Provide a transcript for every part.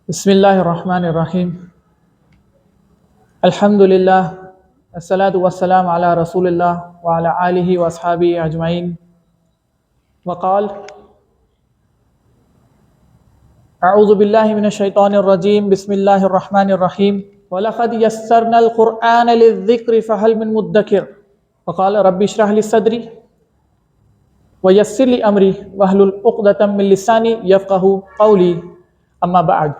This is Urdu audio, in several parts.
بسم اللہ الرحمن الرحیم الحمد للہ الصلاۃ والسلام علی رسول اللہ وعلی آلہ واصحابہ اجمعین وقال اعوذ باللہ من الشیطان الرجیم بسم اللہ الرحمن الرحیم وَلَقَدْ يَسَّرْنَا الْقُرْآنَ لِلذِّكْرِ فَهَلْ مِن مُدَّكِرٍ وقال رب اشرح لي صدری ويسر لي امری واحلل عقدۃ من لسانی یفقهوا قولی اما بعد۔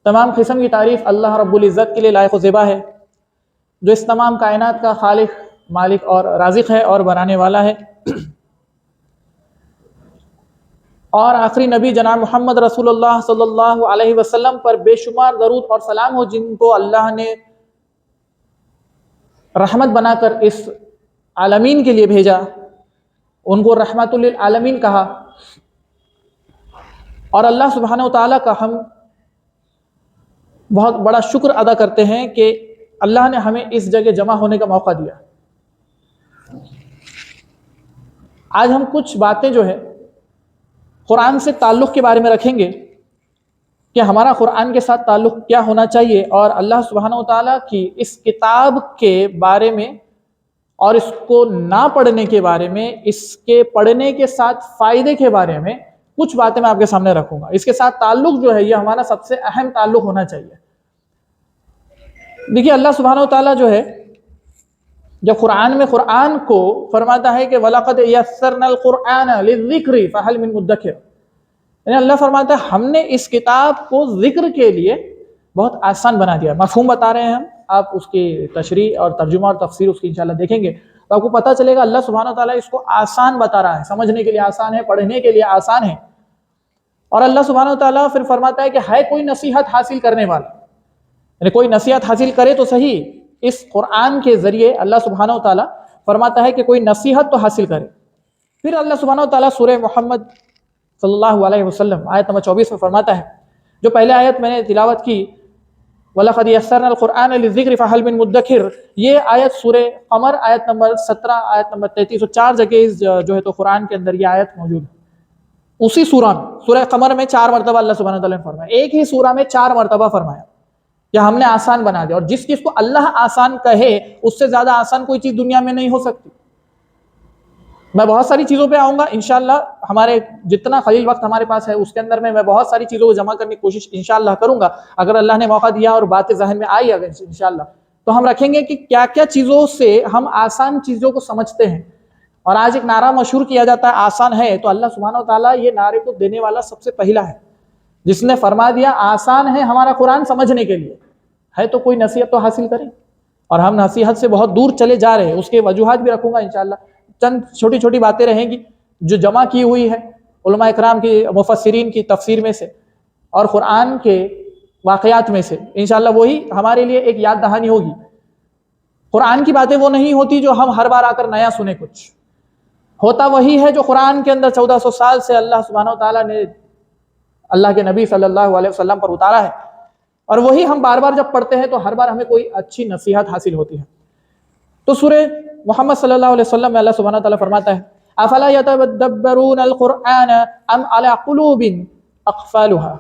تمام قسم کی تعریف اللہ رب العزت کے لیے لائق و زیبا ہے، جو اس تمام کائنات کا خالق، مالک اور رازق ہے اور بنانے والا ہے، اور آخری نبی جناب محمد رسول اللہ صلی اللہ علیہ وسلم پر بے شمار درود اور سلام ہو، جن کو اللہ نے رحمت بنا کر اس عالمین کے لیے بھیجا، ان کو رحمت للعالمین کہا۔ اور اللہ سبحانہ و تعالیٰ کا ہم بہت بڑا شکر ادا کرتے ہیں کہ اللہ نے ہمیں اس جگہ جمع ہونے کا موقع دیا۔ آج ہم کچھ باتیں جو ہے قرآن سے تعلق کے بارے میں رکھیں گے کہ ہمارا قرآن کے ساتھ تعلق کیا ہونا چاہیے، اور اللہ سبحانہ و تعالیٰ کی اس کتاب کے بارے میں اور اس کو نہ پڑھنے کے بارے میں، اس کے پڑھنے کے ساتھ فائدے کے بارے میں کچھ باتیں میں آپ کے سامنے رکھوں گا۔ اس کے ساتھ تعلق جو ہے یہ ہمارا سب سے اہم تعلق ہونا چاہیے۔ دیکھیے، اللہ سبحانہ و تعالیٰ جو ہے جب قرآن میں قرآن کو فرماتا ہے کہ وَلَقَدْ يَسَّرْنَا الْقُرْآنَ لِلذِّكْرِ فَهَلْ مِن مُدَّكِرٍ، یعنی اللہ فرماتا ہے ہم نے اس کتاب کو ذکر کے لیے بہت آسان بنا دیا۔ مفہوم بتا رہے ہیں ہم، آپ اس کی تشریح اور ترجمہ اور تفسیر اس کی انشاءاللہ دیکھیں گے تو آپ کو پتہ چلے گا اللہ سبحانہ و تعالیٰ اس کو آسان بتا رہا ہے، سمجھنے کے لیے آسان ہے، پڑھنے کے لیے آسان ہے۔ اور اللہ سبحانہ و تعالیٰ پھر فرماتا ہے کہ ہے کوئی نصیحت حاصل کرنے والا، یعنی کوئی نصیحت حاصل کرے تو صحیح۔ اس قرآن کے ذریعے اللہ سبحانہ و تعالیٰ فرماتا ہے کہ کوئی نصیحت تو حاصل کرے۔ پھر اللہ سبحانہ و تعالیٰ سورہ محمد صلی اللہ علیہ وسلم آیت نمبر 24 میں فرماتا ہے، جو پہلے آیت میں نے تلاوت کی وَلَقَدْ يَسَّرْنَا الْقُرْآنَ لِلذِّكْرِ فَهَلْ مِن مُدَّكِرٍ، یہ آیت سورہ قمر آیت نمبر 17 آیت نمبر 33 اور 4 جگہ جو ہے تو قرآن کے اندر یہ آیت موجود ہے۔ اسی سورہ میں سورہ قمر میں 4 مرتبہ اللہ سبحانہ و تعالیٰ نے فرمایا، ایک ہی سورہ میں 4 مرتبہ فرمایا کہ ہم نے آسان بنا دیا، اور جس چیز کو اللہ آسان کہے اس سے زیادہ آسان کوئی چیز دنیا میں نہیں ہو سکتی۔ میں بہت ساری چیزوں پہ آؤں گا انشاءاللہ، ہمارے جتنا قلیل وقت ہمارے پاس ہے اس کے اندر میں بہت ساری چیزوں کو جمع کرنے کی کوشش انشاءاللہ کروں گا، اگر اللہ نے موقع دیا اور باتیں ذہن میں آئی اگر انشاءاللہ تو ہم رکھیں گے کہ کیا کیا چیزوں سے ہم آسان چیزوں کو سمجھتے ہیں۔ اور آج ایک نعرہ مشہور کیا جاتا ہے آسان ہے، تو اللہ سبحانہ و تعالیٰ یہ نعرے کو دینے والا سب سے پہلا ہے جس نے فرما دیا آسان ہے ہمارا قرآن سمجھنے کے لیے، ہے تو کوئی نصیحت تو حاصل کریں۔ اور ہم نصیحت سے بہت دور چلے جا رہے ہیں، اس کے وجوہات بھی رکھوں گا انشاءاللہ۔ چند چھوٹی چھوٹی باتیں رہیں گی جو جمع کی ہوئی ہے علماء اکرام کی، مفسرین کی تفسیر میں سے اور قرآن کے واقعات میں سے، انشاءاللہ وہی ہمارے لیے ایک یاد دہانی ہوگی۔ قرآن کی باتیں وہ نہیں ہوتی جو ہم ہر بار آ کر نیا سنیں، کچھ ہوتا وہی ہے جو قرآن کے اندر 1400 سال سے اللہ سبحانہ و تعالیٰ نے اللہ کے نبی صلی اللہ علیہ وسلم پر اتارا ہے، اور وہی ہم بار بار جب پڑھتے ہیں تو ہر بار ہمیں کوئی اچھی نصیحت حاصل ہوتی ہے۔ تو سورہ محمد صلی اللہ علیہ وسلم میں اللہ سبحانہ و تعالیٰ فرماتا ہے افلا یتدبرون القرآن ام علی قلوب اقفالها،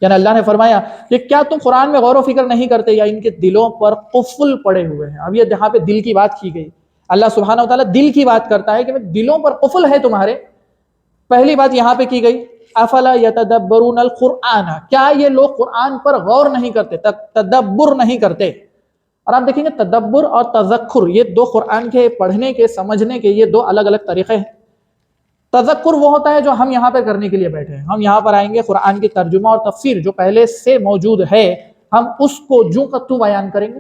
یعنی اللہ نے فرمایا کہ کیا تم قرآن میں غور و فکر نہیں کرتے یا ان کے دلوں پر قفل پڑے ہوئے ہیں۔ اب یہ جہاں پہ دل کی بات کی گئی، اللہ سبحانہ و تعالیٰ دل کی بات کرتا ہے کہ دلوں پر قفل ہے تمہارے، پہلی بات یہاں پہ کی گئی افلا یتدبرون القرآن، کیا یہ لوگ قرآن پر غور نہیں کرتے، تدبر نہیں کرتے۔ اور آپ دیکھیں گے تدبر اور تذکر یہ دو قرآن کے پڑھنے کے سمجھنے کے یہ دو الگ الگ طریقے ہیں۔ تذکر وہ ہوتا ہے جو ہم یہاں پہ کرنے کے لیے بیٹھے ہیں، ہم یہاں پر آئیں گے قرآن کی ترجمہ اور تفسیر جو پہلے سے موجود ہے ہم اس کو جوں کا توں بیان کریں گے۔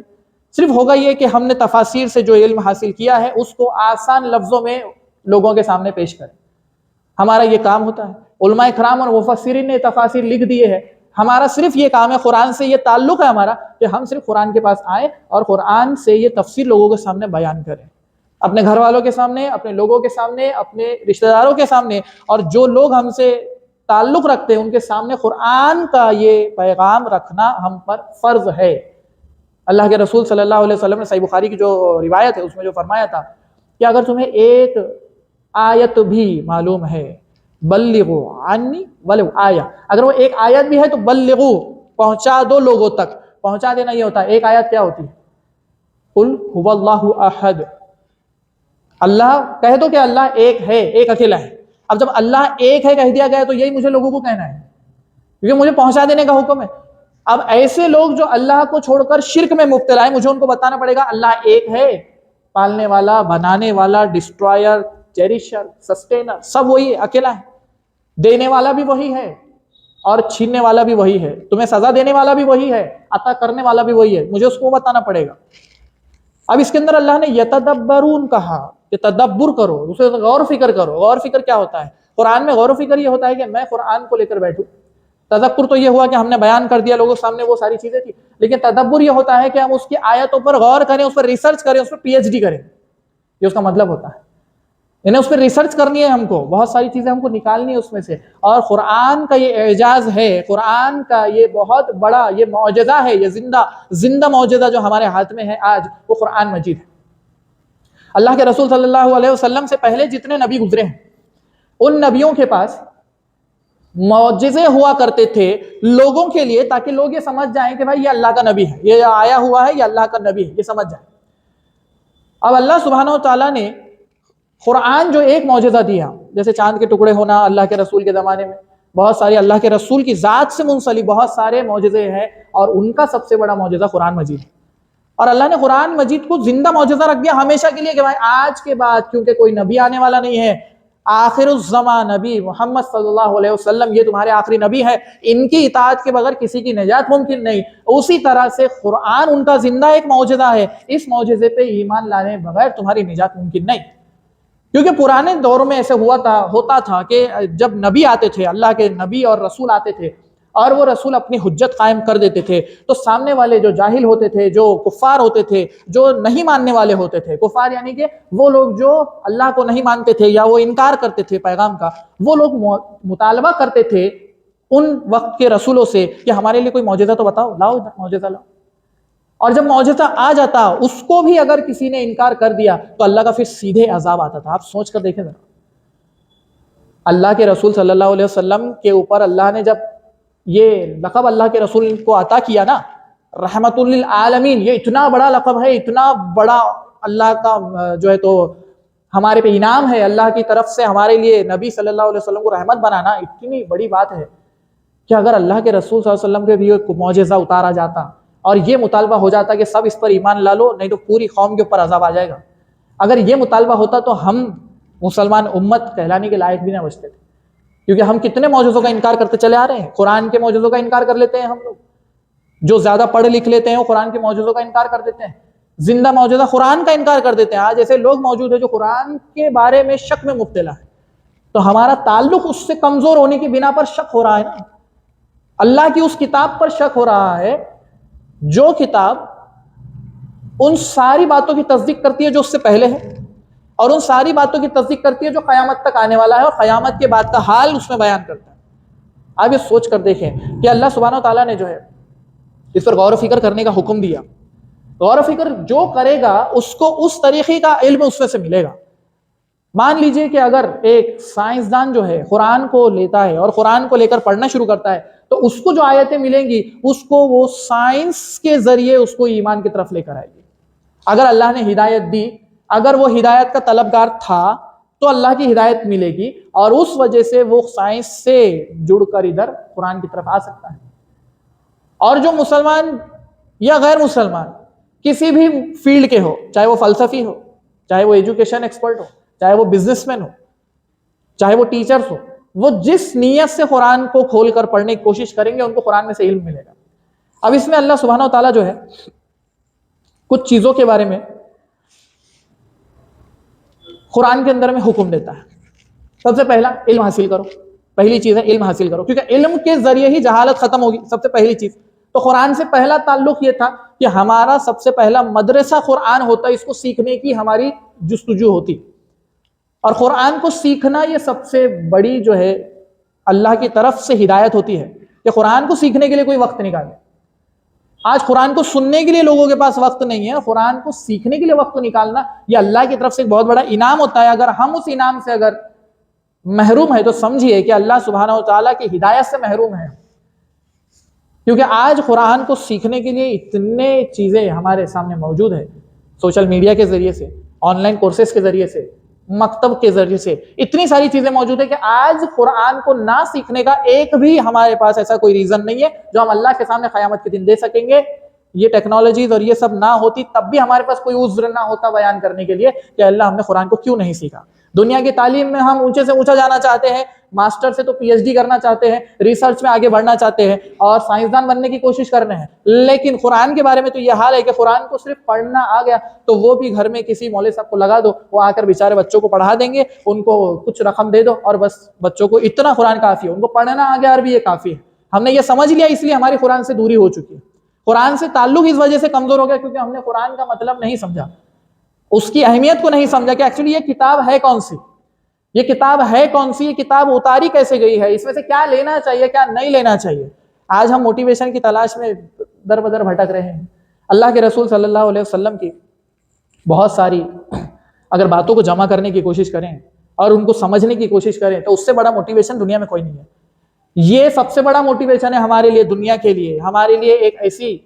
صرف ہوگا یہ کہ ہم نے تفاسیر سے جو علم حاصل کیا ہے اس کو آسان لفظوں میں لوگوں کے سامنے پیش کریں، ہمارا یہ کام ہوتا ہے۔ علماء اکرام اور مفسرین نے تفاسیر لکھ دیے ہیں، ہمارا صرف یہ کام ہے، قرآن سے یہ تعلق ہے ہمارا کہ ہم صرف قرآن کے پاس آئیں اور قرآن سے یہ تفسیر لوگوں کے سامنے بیان کریں، اپنے گھر والوں کے سامنے، اپنے لوگوں کے سامنے، اپنے رشتہ داروں کے سامنے، اور جو لوگ ہم سے تعلق رکھتے ہیں ان کے سامنے قرآن کا یہ پیغام رکھنا ہم پر فرض ہے۔ اللہ کے رسول صلی اللہ علیہ وسلم نے صحیح بخاری کی جو روایت ہے اس میں جو فرمایا تھا کہ اگر تمہیں ایک آیت بھی معلوم ہے بلغوا عنی ولو آیہ، اگر وہ ایک آیت بھی ہے تو بلغو، پہنچا دو لوگوں تک. پہنچا دینا یہ ہوتا ہے. ایک آیت کیا ہوتی ہے؟ قل هو اللہ احد، اللہ کہہ دو کہ اللہ ایک ہے، ایک اکیلا ہے. اب جب اللہ ایک ہے کہہ دیا گیا تو یہی مجھے لوگوں کو کہنا ہے، کیونکہ مجھے پہنچا دینے کا حکم ہے. اب ایسے لوگ جو اللہ کو چھوڑ کر شرک میں مبتلا ہے، مجھے ان کو بتانا پڑے گا اللہ ایک ہے، پالنے والا، بنانے والا، ڈسٹرائر، چیریشر، سسٹینر، سب وہی ہے، اکیلا ہے. دینے والا بھی وہی ہے اور چھیننے والا بھی وہی ہے، تمہیں سزا دینے والا بھی وہی ہے، عطا کرنے والا بھی وہی ہے، مجھے اس کو بتانا پڑے گا. اب اس کے اندر اللہ نے یتدبرون کہا کہ تدبر کرو، اسے غور فکر کرو. غور فکر کیا ہوتا ہے؟ قرآن میں غور و فکر یہ ہوتا ہے کہ میں قرآن کو لے کر بیٹھوں. تذکر تو یہ ہوا کہ ہم نے بیان کر دیا لوگوں سامنے، وہ ساری چیزیں تھی. لیکن تدبر یہ ہوتا ہے کہ ہم اس کی آیتوں پر غور کریں، اس پر ریسرچ کریں، اس پر پی ایچ ڈی کریں. یہ اس کا مطلب ہوتا ہے. انہیں اس پر ریسرچ کرنی ہے، ہم کو بہت ساری چیزیں ہم کو نکالنی ہے اس میں سے. اور قرآن کا یہ اعجاز ہے، قرآن کا یہ بہت بڑا یہ معجزہ ہے، یہ زندہ معجزہ جو ہمارے ہاتھ میں ہے آج، وہ قرآن مجید ہے. اللہ کے رسول صلی اللہ علیہ وسلم سے پہلے جتنے نبی گزرے ہیں، ان نبیوں کے پاس معجزے ہوا کرتے تھے لوگوں کے لیے، تاکہ لوگ یہ سمجھ جائیں کہ بھائی یہ اللہ کا نبی ہے، یہ آیا ہوا ہے، یہ اللہ کا نبی ہے، یہ سمجھ جائیں. اب اللہ سبحانہ و تعالیٰ نے قرآن جو ایک معجزہ دیا، جیسے چاند کے ٹکڑے ہونا اللہ کے رسول کے زمانے میں، بہت ساری اللہ کے رسول کی ذات سے منسلک بہت سارے معجزے ہیں، اور ان کا سب سے بڑا معجزہ قرآن مجید ہے. اور اللہ نے قرآن مجید کو زندہ معجزہ رکھ دیا ہمیشہ کے لیے کہ بھائی آج کے بعد کیونکہ کوئی نبی آنے والا نہیں ہے، آخر الزمان نبی محمد صلی اللہ علیہ وسلم یہ تمہارے آخری نبی ہے، ان کی اطاعت کے بغیر کسی کی نجات ممکن نہیں. اسی طرح سے قرآن ان کا زندہ ایک معجزہ ہے، اس معجزے پہ ایمان لانے بغیر تمہاری نجات ممکن نہیں. کیونکہ پرانے دور میں ایسے ہوتا تھا کہ جب نبی آتے تھے، اللہ کے نبی اور رسول آتے تھے، اور وہ رسول اپنی حجت قائم کر دیتے تھے، تو سامنے والے جو جاہل ہوتے تھے، جو کفار ہوتے تھے، جو نہیں ماننے والے ہوتے تھے، کفار یعنی کہ وہ لوگ جو اللہ کو نہیں مانتے تھے یا وہ انکار کرتے تھے پیغام کا، وہ لوگ مطالبہ کرتے تھے ان وقت کے رسولوں سے کہ ہمارے لیے کوئی معجزہ تو بتاؤ، لاؤ معجزہ لاؤ. اور جب معجزہ آ جاتا اس کو بھی اگر کسی نے انکار کر دیا تو اللہ کا پھر سیدھے عذاب آتا تھا. آپ سوچ کر دیکھیں ذرا، اللہ کے رسول صلی اللہ علیہ وسلم کے اوپر اللہ نے جب یہ لقب اللہ کے رسول کو عطا کیا نا، رحمت للعالمین، یہ اتنا بڑا لقب ہے، اتنا بڑا اللہ کا جو ہے تو ہمارے پہ انعام ہے، اللہ کی طرف سے ہمارے لیے نبی صلی اللہ علیہ وسلم کو رحمت بنانا اتنی بڑی بات ہے کہ اگر اللہ کے رسول صلی اللہ علیہ وسلم کے بھی ایک معجزہ اتارا جاتا اور یہ مطالبہ ہو جاتا کہ سب اس پر ایمان لا لو نہیں تو پوری قوم کے اوپر عذاب آ جائے گا، اگر یہ مطالبہ ہوتا تو ہم مسلمان امت کہلانے کے لائق بھی نہ بچتے تھے. کیونکہ ہم کتنے معجزوں کا انکار کرتے چلے آ رہے ہیں. قرآن کے معجزوں کا انکار کر لیتے ہیں ہم لوگ، جو زیادہ پڑھ لکھ لیتے ہیں وہ قرآن کے معجزوں کا انکار کر دیتے ہیں، زندہ معجزہ قرآن کا انکار کر دیتے ہیں. آج ایسے لوگ موجود ہیں جو قرآن کے بارے میں شک میں مبتلا ہے، تو ہمارا تعلق اس سے کمزور ہونے کی بنا پر شک ہو رہا ہے نا. اللہ کی اس کتاب پر شک ہو رہا ہے جو کتاب ان ساری باتوں کی تصدیق کرتی ہے جو اس سے پہلے ہے، اور ان ساری باتوں کی تصدیق کرتی ہے جو قیامت تک آنے والا ہے، اور قیامت کے بعد کا حال اس میں بیان کرتا ہے. آپ یہ سوچ کر دیکھیں کہ اللہ سبحانہ و تعالیٰ نے جو ہے اس پر غور و فکر کرنے کا حکم دیا. غور و فکر جو کرے گا اس کو اس طریقے کا علم اس میں سے ملے گا. مان لیجئے کہ اگر ایک سائنسدان جو ہے قرآن کو لیتا ہے اور قرآن کو لے کر پڑھنا شروع کرتا ہے تو اس کو جو آیتیں ملیں گی اس کو وہ سائنس کے ذریعے اس کو ایمان کی طرف لے کر آئے گی. اگر اللہ نے ہدایت دی، اگر وہ ہدایت کا طلبگار تھا تو اللہ کی ہدایت ملے گی، اور اس وجہ سے وہ سائنس سے جڑ کر ادھر قرآن کی طرف آ سکتا ہے. اور جو مسلمان یا غیر مسلمان کسی بھی فیلڈ کے ہو، چاہے وہ فلسفی ہو، چاہے وہ ایجوکیشن ایکسپرٹ ہو، چاہے وہ بزنس مین ہو، چاہے وہ ٹیچرز ہو، وہ جس نیت سے قرآن کو کھول کر پڑھنے کی کوشش کریں گے ان کو قرآن میں سے علم ملے گا. اب اس میں اللہ سبحانہ و تعالیٰ جو ہے کچھ چیزوں کے بارے میں قرآن کے اندر میں حکم دیتا ہے. سب سے پہلا علم حاصل کرو، پہلی چیز ہے علم حاصل کرو، کیونکہ علم کے ذریعے ہی جہالت ختم ہوگی. سب سے پہلی چیز تو قرآن سے پہلا تعلق یہ تھا کہ ہمارا سب سے پہلا مدرسہ قرآن ہوتا، اس کو سیکھنے کی ہماری جستجو ہوتی. اور قرآن کو سیکھنا یہ سب سے بڑی جو ہے اللہ کی طرف سے ہدایت ہوتی ہے کہ قرآن کو سیکھنے کے لیے کوئی وقت نکالے. آج قرآن کو سننے کے لیے لوگوں کے پاس وقت نہیں ہے، قرآن کو سیکھنے کے لیے وقت نکالنا یہ اللہ کی طرف سے ایک بہت بڑا انعام ہوتا ہے. اگر ہم اس انعام سے اگر محروم ہے تو سمجھیے کہ اللہ سبحانہ و تعالیٰ کی ہدایت سے محروم ہے. کیونکہ آج قرآن کو سیکھنے کے لیے اتنے چیزیں ہمارے سامنے موجود ہے، سوشل میڈیا کے ذریعے سے، آن لائن کورسز کے ذریعے سے، مکتب کے ذریعے سے، اتنی ساری چیزیں موجود ہے کہ آج قرآن کو نہ سیکھنے کا ایک بھی ہمارے پاس ایسا کوئی ریزن نہیں ہے جو ہم اللہ کے سامنے قیامت کے دن دے سکیں گے. یہ ٹیکنالوجیز اور یہ سب نہ ہوتی تب بھی ہمارے پاس کوئی عذر نہ ہوتا بیان کرنے کے لیے کہ اللہ ہم نے قرآن کو کیوں نہیں سیکھا. دنیا کی تعلیم میں ہم اونچے سے اونچا جانا چاہتے ہیں، ماسٹر سے تو پی ایچ ڈی کرنا چاہتے ہیں، ریسرچ میں آگے بڑھنا چاہتے ہیں اور سائنسدان بننے کی کوشش کر رہے ہیں، لیکن قرآن کے بارے میں تو یہ حال ہے کہ قرآن کو صرف پڑھنا آ گیا تو وہ بھی گھر میں کسی مولوی صاحب کو لگا دو، وہ آ کر بیچارے بچوں کو پڑھا دیں گے، ان کو کچھ رقم دے دو اور بس بچوں کو اتنا قرآن کافی ہے، ان کو پڑھنا آ گیا عربی یہ کافی ہے. ہم نے یہ سمجھ لیا، اس لیے ہماری قرآن سے دوری ہو چکی ہے. قرآن سے تعلق اس وجہ سے کمزور ہو گیا کیونکہ ہم نے قرآن کا مطلب نہیں سمجھا، اس کی اہمیت کو نہیں سمجھا کہ ایکچولی یہ کتاب ہے کون سی، یہ کتاب ہے کون سی، یہ کتاب اتاری کیسے گئی ہے، اس میں سے کیا لینا چاہیے کیا نہیں لینا چاہیے. آج ہم موٹیویشن کی تلاش میں در بدر بھٹک رہے ہیں. اللہ کے رسول صلی اللہ علیہ وسلم کی بہت ساری اگر باتوں کو جمع کرنے کی کوشش کریں اور ان کو سمجھنے کی کوشش کریں تو اس سے بڑا موٹیویشن دنیا میں کوئی نہیں ہے. یہ سب سے بڑا موٹیویشن ہے ہمارے لیے، دنیا کے لیے، ہمارے لیے ایک ایسی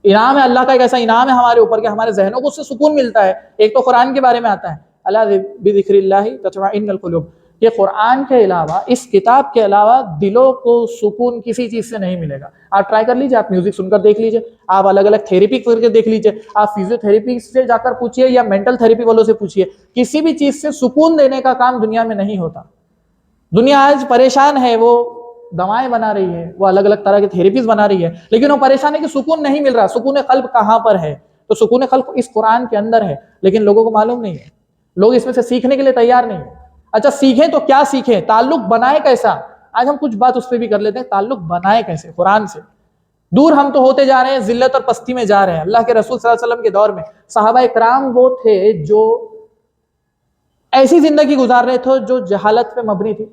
انعام ہے، اللہ کا ایک ایسا انعام ہے ہمارے اوپر کہ ہمارے ذہنوں کو اس سے سکون ملتا ہے. ایک تو قرآن کے بارے میں آتا ہے اللہ بذکر اللہ تطمئن القلوب، کہ قرآن کے علاوہ، اس کتاب کے علاوہ دلوں کو سکون کسی چیز سے نہیں ملے گا. آپ ٹرائی کر لیجئے، آپ میوزک سن کر دیکھ لیجئے، آپ الگ الگ تھیریپی کر کے دیکھ لیجئے، آپ فزیو تھیریپی سے جا کر پوچھئے یا مینٹل تھیریپی والوں سے پوچھئے، کسی بھی چیز سے سکون دینے کا کام دنیا میں نہیں ہوتا. دنیا آج پریشان ہے، وہ دوائیں بنا رہی ہے، وہ الگ الگ طرح کے تھیریپیز بنا رہی ہے، لیکن وہ پریشان ہے کہ سکون نہیں مل رہا. سکون قلب کہاں پر ہے؟ تو سکون قلب اس قرآن کے اندر ہے، لیکن لوگوں کو معلوم نہیں ہے، لوگ اس میں سے سیکھنے کے لیے تیار نہیں ہیں. اچھا سیکھیں تو کیا سیکھیں؟ تعلق بنائے کیسا؟ آج ہم کچھ بات اس پہ بھی کر لیتے ہیں، تعلق بنائے کیسے قرآن سے. دور ہم تو ہوتے جا رہے ہیں، ذلت اور پستی میں جا رہے ہیں. اللہ کے رسول صلی اللہ علیہ وسلم کے دور میں صحابہ اکرام وہ تھے جو ایسی زندگی گزار رہے تھے جو جہالت پہ مبنی تھی.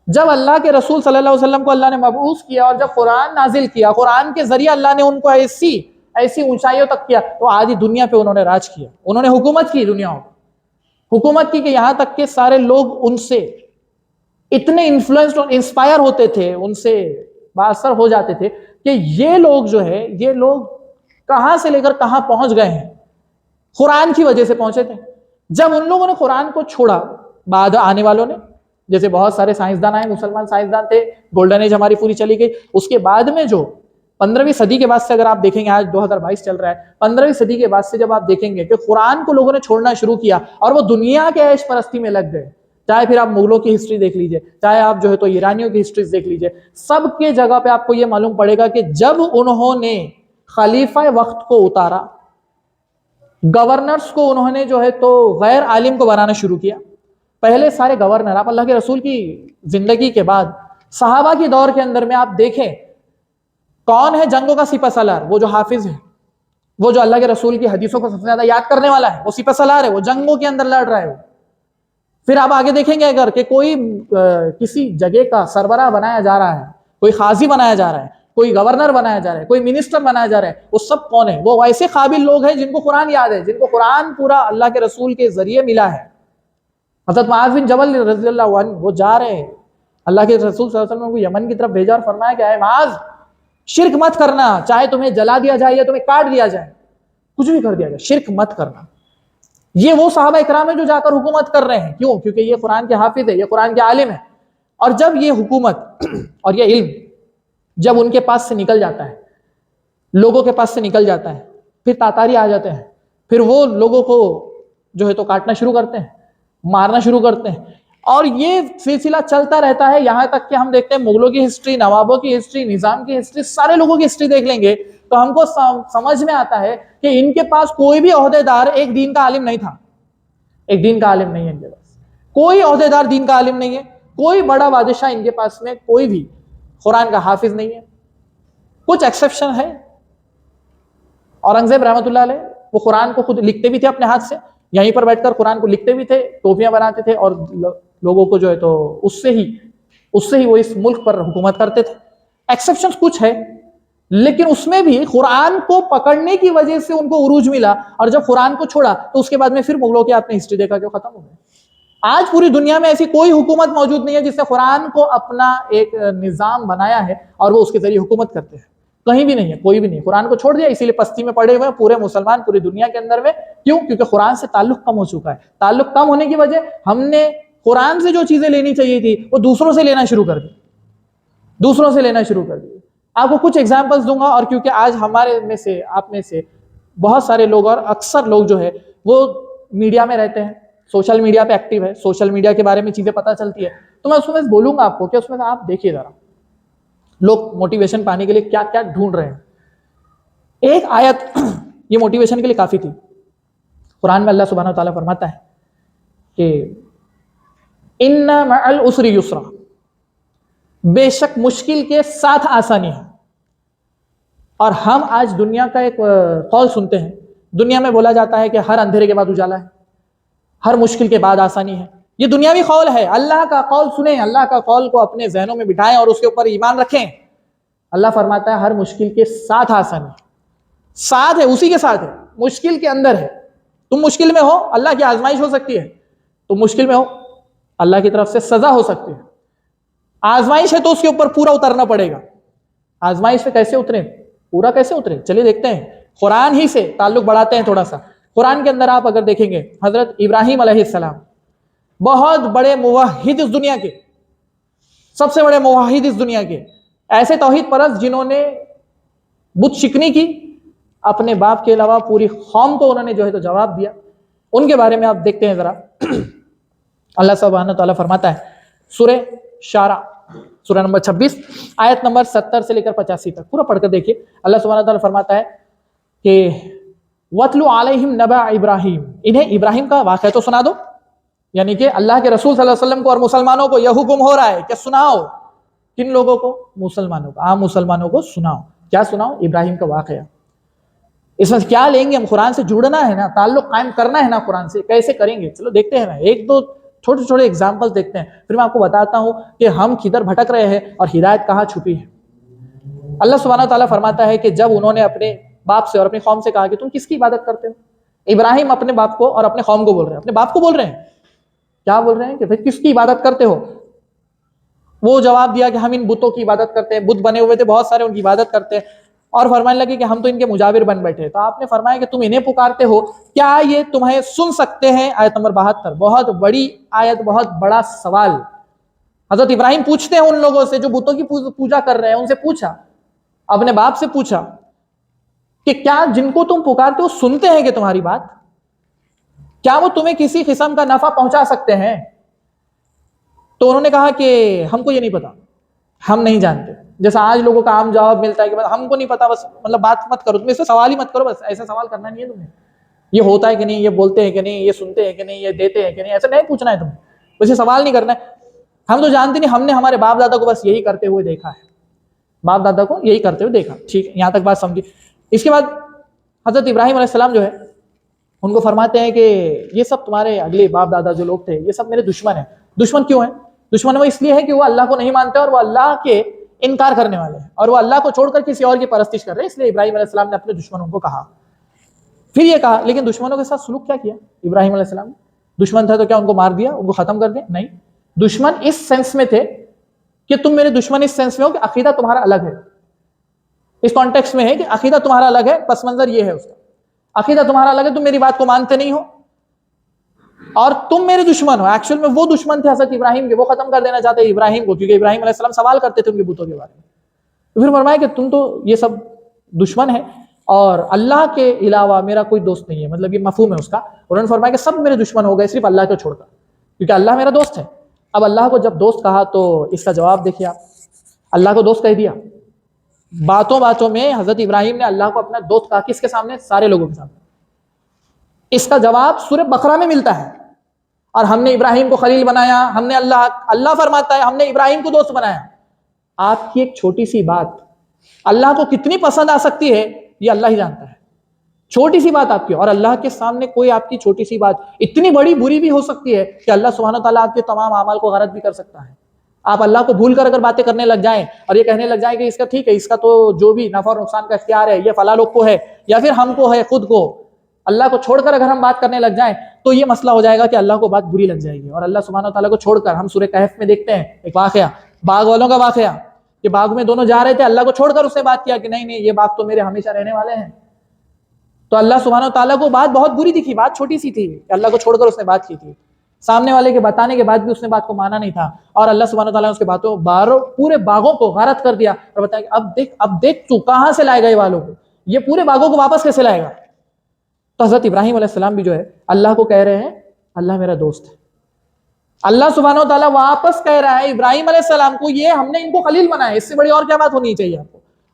جب اللہ کے رسول صلی اللہ علیہ وسلم کو اللہ نے مبعوث کیا اور جب قرآن نازل کیا، قرآن کے ذریعے اللہ نے ان کو ایسی اونچائیوں تک کیا، تو آج دنیا پہ انہوں نے راج کیا، انہوں نے حکومت کی، دنیا حکومت کی، کہ یہاں تک کہ سارے لوگ ان سے اتنے انفلوئنسڈ اور انسپائر ہوتے تھے، ان سے بااثر ہو جاتے تھے کہ یہ لوگ جو ہے، یہ لوگ کہاں سے لے کر کہاں پہنچ گئے ہیں، قرآن کی وجہ سے پہنچے تھے. جب ان لوگوں نے قرآن کو چھوڑا، بعد آنے والوں نے، جیسے بہت سارے سائنسدان آئے، مسلمان سائنسدان تھے، گولڈن ایج ہماری پوری چلی گئی. اس کے بعد میں جو 15ویں صدی کے بعد سے اگر آپ دیکھیں گے، آج 2022 چل رہا ہے، 15ویں صدی کے بعد سے جب آپ دیکھیں گے کہ قرآن کو لوگوں نے چھوڑنا شروع کیا اور وہ دنیا کے عیش پرستی میں لگ گئے. چاہے پھر آپ مغلوں کی ہسٹری دیکھ لیجئے، چاہے آپ جو ہے تو ایرانیوں کی ہسٹریز دیکھ لیجئے، سب کے جگہ پہ آپ کو یہ معلوم پڑے گا کہ جب انہوں نے خلیفہ وقت کو اتارا، گورنرز کو انہوں نے جو ہے تو غیر عالم کو بنانا شروع کیا. پہلے سارے گورنر، آپ اللہ کے رسول کی زندگی کے بعد صحابہ کی دور کے اندر میں آپ دیکھیں کون ہے جنگوں کا سپہ سالار؟ وہ جو حافظ ہے، وہ جو اللہ کے رسول کی حدیثوں کو سب سے زیادہ یاد کرنے والا ہے، وہ سپہ سالار ہے، وہ جنگوں کے اندر لڑ رہا ہے. پھر آپ آگے دیکھیں گے اگر کہ کوئی کسی جگہ کا سربراہ بنایا جا رہا ہے، کوئی قاضی بنایا جا رہا ہے، کوئی گورنر بنایا جا رہا ہے، کوئی منسٹر بنایا جا رہا ہے، وہ سب کون ہے؟ وہ ایسے قابل لوگ ہیں جن کو قرآن یاد ہے، جن کو قرآن پورا اللہ کے رسول کے ذریعے ملا ہے. حضرت معاذ بن جبل رضی اللہ عنہ وہ جا رہے ہیں، اللہ کے رسول صلی اللہ علیہ وسلم کو یمن کی طرف بھیجا اور فرمایا کہ اے معاذ شرک مت کرنا، چاہے تمہیں جلا دیا جائے یا تمہیں کاٹ دیا جائے، کچھ بھی کر دیا جائے، شرک مت کرنا. یہ وہ صحابہ اکرام ہیں جو جا کر حکومت کر رہے ہیں. کیوں؟ کیونکہ یہ قرآن کے حافظ ہے، یہ قرآن کے عالم ہے. اور جب یہ حکومت اور یہ علم جب ان کے پاس سے نکل جاتا ہے، لوگوں کے پاس سے نکل جاتا ہے، پھر تاتاری آ جاتے ہیں، پھر وہ لوگوں کو جو ہے تو کاٹنا شروع کرتے ہیں، مارنا شروع کرتے ہیں، اور یہ سلسلہ چلتا رہتا ہے یہاں تک کہ ہم دیکھتے ہیں مغلوں کی ہسٹری، نوابوں کی ہسٹری، نظام کی ہسٹری، سارے لوگوں کی ہسٹری دیکھ لیں گے تو ہم کو سمجھ میں آتا ہے کہ ان کے پاس کوئی بھی عہدیدار ایک دین کا عالم نہیں تھا. ایک دین کا عالم نہیں ہے ان کے پاس، کوئی عہدیدار دین کا عالم نہیں ہے، کوئی بڑا بادشاہ ان کے پاس میں کوئی بھی قرآن کا حافظ نہیں ہے. کچھ ایکسیپشن ہے. اورنگزیب رحمۃ اللہ علیہ وہ قرآن کو خود لکھتے بھی تھے اپنے ہاتھ سے، یہیں پر بیٹھ کر قرآن کو لکھتے بھی تھے، ٹوپیاں بناتے تھے اور لوگوں کو جو ہے تو اس سے ہی وہ اس ملک پر حکومت کرتے تھے. ایکسیپشنز کچھ ہے، لیکن اس میں بھی قرآن کو پکڑنے کی وجہ سے ان کو عروج ملا، اور جب قرآن کو چھوڑا تو اس کے بعد میں پھر مغلوں کے آپ نے ہسٹری دیکھا کہ ختم ہو گئے. آج پوری دنیا میں ایسی کوئی حکومت موجود نہیں ہے جس نے قرآن کو اپنا ایک نظام بنایا ہے اور وہ اس کے ذریعے حکومت کرتے ہیں. کہیں بھی نہیں ہے, کوئی بھی نہیں. قرآن کو چھوڑ دیا, اسی لیے پستی میں پڑے ہوئے ہیں پورے مسلمان پوری دنیا کے اندر میں. کیوں؟ کیونکہ قرآن سے تعلق کم ہو چکا ہے. تعلق کم ہونے کی وجہ ہم نے قرآن سے جو چیزیں لینی چاہیے تھی وہ دوسروں سے لینا شروع کر دی, دوسروں سے لینا شروع کر دی. آپ کو کچھ ایگزامپلس دوں گا, اور کیونکہ آج ہمارے میں سے, آپ میں سے بہت سارے لوگ اور اکثر لوگ جو ہے وہ میڈیا میں رہتے ہیں, سوشل میڈیا پہ ایکٹیو ہے, سوشل میڈیا کے بارے میں چیزیں پتہ چلتی ہے, تو میں اس میں بولوں گا آپ کو کہ اس میں آپ دیکھیے ذرا لوگ موٹیویشن پانے کے لیے کیا کیا ڈھونڈ رہے ہیں. ایک آیت یہ موٹیویشن کے لیے کافی تھی. قرآن میں اللہ سبحانہ و تعالیٰ فرماتا ہے کہ ان مع العسر یسرا, بے شک مشکل کے ساتھ آسانی ہے. اور ہم آج دنیا کا ایک قول سنتے ہیں, دنیا میں بولا جاتا ہے کہ ہر اندھیرے کے بعد اجالا ہے, ہر مشکل کے بعد آسانی ہے. یہ دنیاوی قول ہے. اللہ کا قول سنیں, اللہ کا قول کو اپنے ذہنوں میں بٹھائیں اور اس کے اوپر ایمان رکھیں. اللہ فرماتا ہے ہر مشکل کے ساتھ آسانی ہے. ساتھ ہے, اسی کے ساتھ ہے, مشکل کے اندر ہے. تم مشکل میں ہو, اللہ کی آزمائش ہو سکتی ہے. تم مشکل میں ہو, اللہ کی طرف سے سزا ہو سکتی ہے. آزمائش ہے تو اس کے اوپر پورا اترنا پڑے گا. آزمائش پہ کیسے اترے, پورا کیسے اترے, چلیے دیکھتے ہیں. قرآن ہی سے تعلق بڑھاتے ہیں تھوڑا سا. قرآن کے اندر آپ اگر دیکھیں گے, حضرت ابراہیم علیہ السلام بہت بڑے موحد اس دنیا کے, سب سے بڑے موحد اس دنیا کے, ایسے توحید پرست جنہوں نے بت شکنی کی, اپنے باپ کے علاوہ پوری قوم کو انہوں نے جو ہے تو جواب دیا. ان کے بارے میں آپ دیکھتے ہیں ذرا. اللہ سبحانہ تعالیٰ فرماتا ہے سورہ شعراء سورہ نمبر 26 آیت نمبر 70 سے لے کر 85 تک, پورا پڑھ کر دیکھیے. اللہ سبحانہ تعالیٰ فرماتا ہے کہ وَاتْلُ عَلَيْهِمْ نَبَأَ ابراہیم, انہیں ابراہیم کا واقعہ تو سنا دو. یعنی کہ اللہ کے رسول صلی اللہ علیہ وسلم کو اور مسلمانوں کو یہ حکم ہو رہا ہے کہ سناؤ. کن لوگوں کو؟ مسلمانوں کو, عام مسلمانوں کو سناؤ. کیا سناؤ؟ ابراہیم کا واقعہ. اس میں کیا لیں گے ہم؟ قرآن سے جڑنا ہے نا, تعلق قائم کرنا ہے نا قرآن سے. کیسے کریں گے؟ چلو دیکھتے ہیں نا, ایک دو چھوٹے چھوٹے ایگزامپل دیکھتے ہیں, پھر میں آپ کو بتاتا ہوں کہ ہم کدھر بھٹک رہے ہیں اور ہدایت کہاں چھپی ہے. اللہ سبحانہ تعالیٰ فرماتا ہے کہ جب انہوں نے اپنے باپ سے اور اپنی قوم سے کہا کہ تم کس کی عبادت کرتے ہو, ابراہیم اپنے باپ کو اور اپنے قوم کو بول رہے ہیں, اپنے باپ کو بول رہے ہیں. کیا بول رہے ہیں کہ بھائی کس کی عبادت کرتے ہو؟ وہ جواب دیا کہ ہم ان بتوں کی عبادت کرتے ہیں. بت بنے ہوئے تھے بہت سارے, ان کی عبادت کرتے ہیں. اور فرمانے لگے کہ ہم تو ان کے مجاور بن بیٹھے. تو آپ نے فرمایا کہ تم انہیں پکارتے ہو, کیا یہ تمہیں سن سکتے ہیں؟ آیت نمبر 72, بہت بڑی آیت, بہت بڑا سوال. حضرت ابراہیم پوچھتے ہیں ان لوگوں سے جو بتوں کی پوجا کر رہے ہیں, ان سے پوچھا, اپنے باپ سے پوچھا کہ کیا جن کو تم پکارتے ہو سنتے ہیں کہ تمہاری بات؟ کیا وہ تمہیں کسی قسم کا نفع پہنچا سکتے ہیں؟ تو انہوں نے کہا کہ ہم کو یہ نہیں پتا, ہم نہیں جانتے. جیسا آج لوگوں کا عام جواب ملتا ہے کہ ہم کو نہیں پتا, بس مطلب بات مت کرو, تم اس سے سوال ہی مت کرو, بس ایسا سوال کرنا نہیں ہے تمہیں. یہ ہوتا ہے کہ نہیں, یہ بولتے ہیں کہ نہیں, یہ سنتے ہیں کہ نہیں, یہ دیتے ہیں کہ نہیں, ایسا نہیں پوچھنا ہے تمہیں, بس یہ سوال نہیں کرنا ہے. ہم تو جانتے نہیں, ہم نے ہمارے باپ دادا کو بس یہی کرتے ہوئے دیکھا ہے, باپ دادا کو یہی کرتے ہوئے دیکھا. ٹھیک ہے, یہاں تک بات سمجھی. اس کے بعد حضرت ابراہیم علیہ السلام جو ہے ان کو فرماتے ہیں کہ یہ سب تمہارے اگلے باپ دادا جو لوگ تھے یہ سب میرے دشمن ہیں. دشمن کیوں ہیں؟ دشمن وہ اس لیے ہے کہ وہ اللہ کو نہیں مانتے اور وہ اللہ کے انکار کرنے والے ہیں, اور وہ اللہ کو چھوڑ کر کسی اور کی پرستش کر رہے ہیں. اس لیے ابراہیم علیہ السلام نے اپنے دشمنوں کو کہا. پھر یہ کہا, لیکن دشمنوں کے ساتھ سلوک کیا کیا ابراہیم علیہ السلام نے؟ دشمن تھا تو کیا ان کو مار دیا, ان کو ختم کر دیا؟ نہیں. دشمن اس سینس میں تھے کہ تم میرے دشمن اس سینس میں ہو کہ عقیدہ تمہارا الگ ہے. اس کانٹیکس میں ہے کہ عقیدہ تمہارا الگ ہے, پس منظر یہ ہے اس کا, عقیدہ تمہارا الگ ہے, تم میری بات کو مانتے نہیں ہو اور تم میرے دشمن ہو. ایکچوئل میں وہ دشمن تھے حضرت ابراہیم کے, وہ ختم کر دینا چاہتے ابراہیم کو, کیونکہ ابراہیم علیہ السلام سوال کرتے تھے ان کے بتوں کے بارے میں. تو پھر فرمایا کہ تم تو یہ سب دشمن ہے اور اللہ کے علاوہ میرا کوئی دوست نہیں ہے, مطلب یہ مفہوم ہے اس کا. انہوں نے فرمایا کہ سب میرے دشمن ہو گئے صرف اللہ کو چھوڑ کر, کیونکہ اللہ میرا دوست ہے. اب اللہ کو جب دوست کہا تو اس کا جواب دیکھیے آپ, اللہ کو دوست کہہ دیا. باتوں باتوں میں حضرت ابراہیم نے اللہ کو اپنا دوست کہا, کس کے سامنے؟ سارے لوگوں کے سامنے. اس کا جواب سورہ بقرہ میں ملتا ہے. اور ہم نے ابراہیم کو خلیل بنایا, ہم نے اللہ فرماتا ہے ہم نے ابراہیم کو دوست بنایا. آپ کی ایک چھوٹی سی بات اللہ کو کتنی پسند آ سکتی ہے یہ اللہ ہی جانتا ہے. چھوٹی سی بات آپ کی, اور اللہ کے سامنے کوئی آپ کی چھوٹی سی بات اتنی بڑی بری بھی ہو سکتی ہے کہ اللہ سبحانہ تعالیٰ آپ کے تمام اعمال کو غلط بھی کر سکتا ہے. آپ اللہ کو بھول کر اگر باتیں کرنے لگ جائیں اور یہ کہنے لگ جائیں کہ اس کا ٹھیک ہے, اس کا تو جو بھی نفع اور نقصان کا اختیار ہے یہ فلاں لوگ کو ہے یا پھر ہم کو ہے خود کو, اللہ کو چھوڑ کر اگر ہم بات کرنے لگ جائیں تو یہ مسئلہ ہو جائے گا کہ اللہ کو بات بری لگ جائے گی، اور اللہ سبحانہ و تعالیٰ کو چھوڑ کر ہم سورہ کہف میں دیکھتے ہیں ایک واقعہ، باغ والوں کا واقعہ، کہ باغ میں دونوں جا رہے تھے، اللہ کو چھوڑ کر اس نے بات کیا کہ نہیں یہ باغ تو میرے ہمیشہ رہنے والے ہیں، تو اللہ سبحانہ و تعالیٰ کو بات بہت بری دکھی، بات چھوٹی سی تھی کہ اللہ کو چھوڑ کر اس نے بات کی تھی، سامنے والے کے بتانے کے بعد بھی اس نے بات کو مانا نہیں تھا، اور اللہ سبحانہ و تعالیٰ نے اس کے باتوں پورے باغوں کو غارت کر دیا اور بتایا کہ اب دیکھ تو کہاں سے لائے گا یہ والوں کو، یہ پورے باغوں کو واپس کیسے لائے گا۔ تو حضرت ابراہیم علیہ السلام بھی جو ہے اللہ کو کہہ رہے ہیں اللہ میرا دوست ہے، اللہ سبحانہ و تعالیٰ واپس کہہ رہا ہے ابراہیم علیہ السلام کو یہ ہم نے ان کو خلیل بنایا، اس سے بڑی اور کیا بات ہونی چاہیے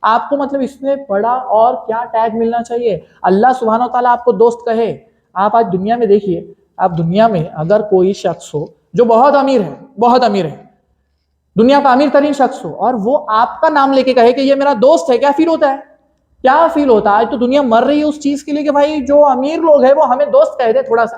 آپ کو مطلب اس میں بڑا اور کیا ٹیگ ملنا چاہیے، اللہ سبحانہ و تعالیٰ آپ کو دوست کہے۔ آپ آج دنیا میں دیکھیے، آپ دنیا میں اگر کوئی شخص ہو جو بہت امیر ہے، دنیا کا امیر ترین شخص ہو، اور وہ آپ کا نام لے کے کہے کہ یہ میرا دوست ہے، کیا فیل ہوتا ہے؟ کیا فیل ہوتا ہے؟ آج تو دنیا مر رہی ہے اس چیز کے لیے کہ بھائی جو امیر لوگ ہیں وہ ہمیں دوست کہہ دے، تھوڑا سا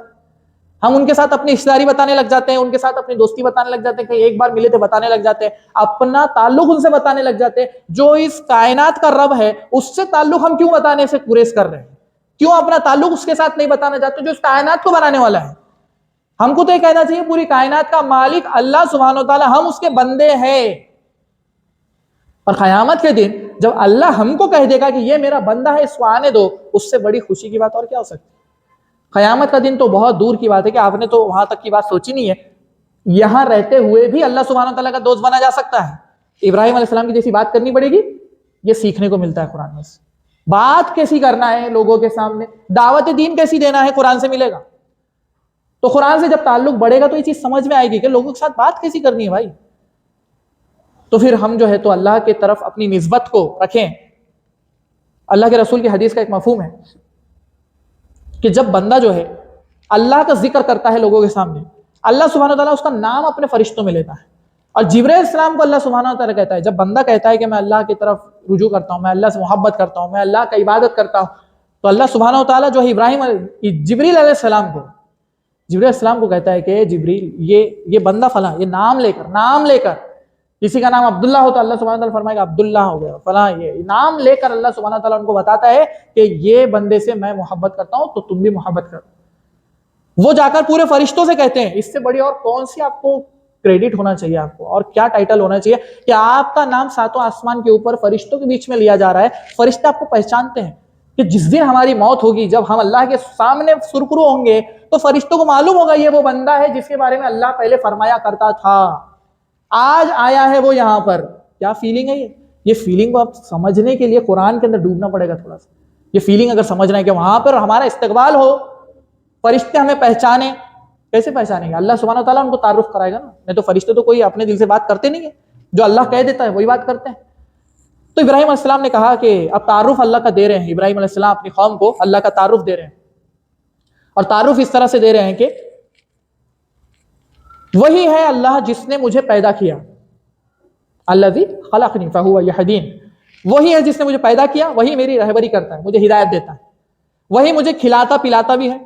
ہم ان کے ساتھ اپنی رشتہ داری بتانے لگ جاتے ہیں، ان کے ساتھ اپنی دوستی بتانے لگ جاتے ہیں، کہ ایک بار ملے تھے بتانے لگ جاتے ہیں، اپنا تعلق ان سے بتانے لگ جاتے ہیں، جو اس کائنات کا رب ہے اس سے تعلق ہم کیوں بتانے سے گریز کر رہے ہیں؟ کیوں اپنا تعلق اس کے ساتھ نہیں بتانا چاہتے جو اس کائنات کو بنانے والا ہے؟ ہم کو تو یہ کہنا چاہیے پوری کائنات کا مالک اللہ سبحانہ و تعالیٰ، ہم اس کے بندے ہیں، اور قیامت کے دن جب اللہ ہم کو کہہ دے گا کہ یہ میرا بندہ ہے اس کو آنے دو، اس سے بڑی خوشی کی بات اور کیا ہو سکتی ہے؟ قیامت کا دن تو بہت دور کی بات ہے کہ آپ نے تو وہاں تک کی بات سوچی نہیں ہے، یہاں رہتے ہوئے بھی اللہ سبحانہ وتعالیٰ کا دوست بنا جا سکتا ہے۔ ابراہیم علیہ السلام کی جیسی بات کرنی پڑے گی، یہ سیکھنے کو ملتا ہے قرآن میں سے، بات کیسی کرنا ہے لوگوں کے سامنے، دعوت دین کیسی دینا ہے قرآن سے ملے گا۔ تو قرآن سے جب تعلق بڑھے گا تو یہ چیز سمجھ میں آئے گی کہ لوگوں کے ساتھ بات کیسی کرنی ہے بھائی۔ تو پھر ہم جو ہے تو اللہ کی طرف اپنی نسبت کو رکھیں۔ اللہ کے رسول کی حدیث کا ایک مفہوم ہے کہ جب بندہ جو ہے اللہ کا ذکر کرتا ہے لوگوں کے سامنے، اللہ سبحانہ وتعالیٰ اس کا نام اپنے فرشتوں میں لیتا ہے، اور جبرائیل علیہ السلام کو اللہ سبحانہ وتعالیٰ کہتا ہے، جب بندہ کہتا ہے کہ میں اللہ کی طرف رجوع کرتا ہوں، میں اللہ سے محبت کرتا ہوں، میں اللہ کا عبادت کرتا ہوں، تو اللہ سبحانہ وتعالیٰ جو ہے جبرائیل علیہ السلام کو کہتا ہے کہ جبریل یہ بندہ فلاں، یہ نام لے کر کسی کا نام عبداللہ ہو تو اللہ سبحانہ وتعالیٰ فرمائے گا عبداللہ ہو گیا فلاں، یہ نام لے کر اللہ سبحانہ وتعالیٰ ان کو بتاتا ہے کہ یہ بندے سے میں محبت کرتا ہوں تو تم بھی محبت کرو۔ وہ جا کر پورے فرشتوں سے کہتے ہیں، اس سے بڑی اور کون سی آپ کو کریڈٹ ہونا چاہیے، آپ کو اور کیا ٹائٹل ہونا چاہیے کہ آپ کا نام ساتوں آسمان کے اوپر فرشتوں کے بیچ میں لیا جا رہا ہے، فرشتے آپ کو پہچانتے ہیں کہ جس دن ہماری موت ہوگی، جب ہم اللہ کے سامنے سرخرو ہوں گے تو فرشتوں کو معلوم ہوگا یہ وہ بندہ ہے جس کے بارے میں اللہ پہلے فرمایا کرتا تھا، آج آیا ہے وہ یہاں پر۔ کیا فیلنگ ہے یہ فیلنگ کو آپ سمجھنے کے لیے قرآن کے اندر ڈوبنا پڑے گا تھوڑا سا۔ یہ فیلنگ اگر سمجھنا ہے کہ وہاں پر ہمارا استقبال ہو، فرشتے ہمیں پہچانے، کیسے پہچانیں گے؟ اللہ سبحانہ وتعالیٰ ان کو تعارف کرائے گا نا، نہیں تو فرشتے تو کوئی اپنے دل سے بات کرتے نہیں ہے، جو اللہ کہہ دیتا ہے وہی بات کرتے ہیں۔ تو ابراہیم علیہ السلام نے کہا کہ اب تعارف اللہ کا دے رہے ہیں، ابراہیم علیہ السلام اپنی قوم کو اللہ کا تعارف دے رہے ہیں، اور تعارف اس طرح سے دے رہے ہیں کہ وہی ہے اللہ جس نے مجھے پیدا کیا، الذی خلقنی فہو یہدین، وہی ہے جس نے مجھے پیدا کیا، وہی میری رہبری کرتا ہے، مجھے ہدایت دیتا ہے، وہی مجھے کھلاتا پلاتا بھی ہے،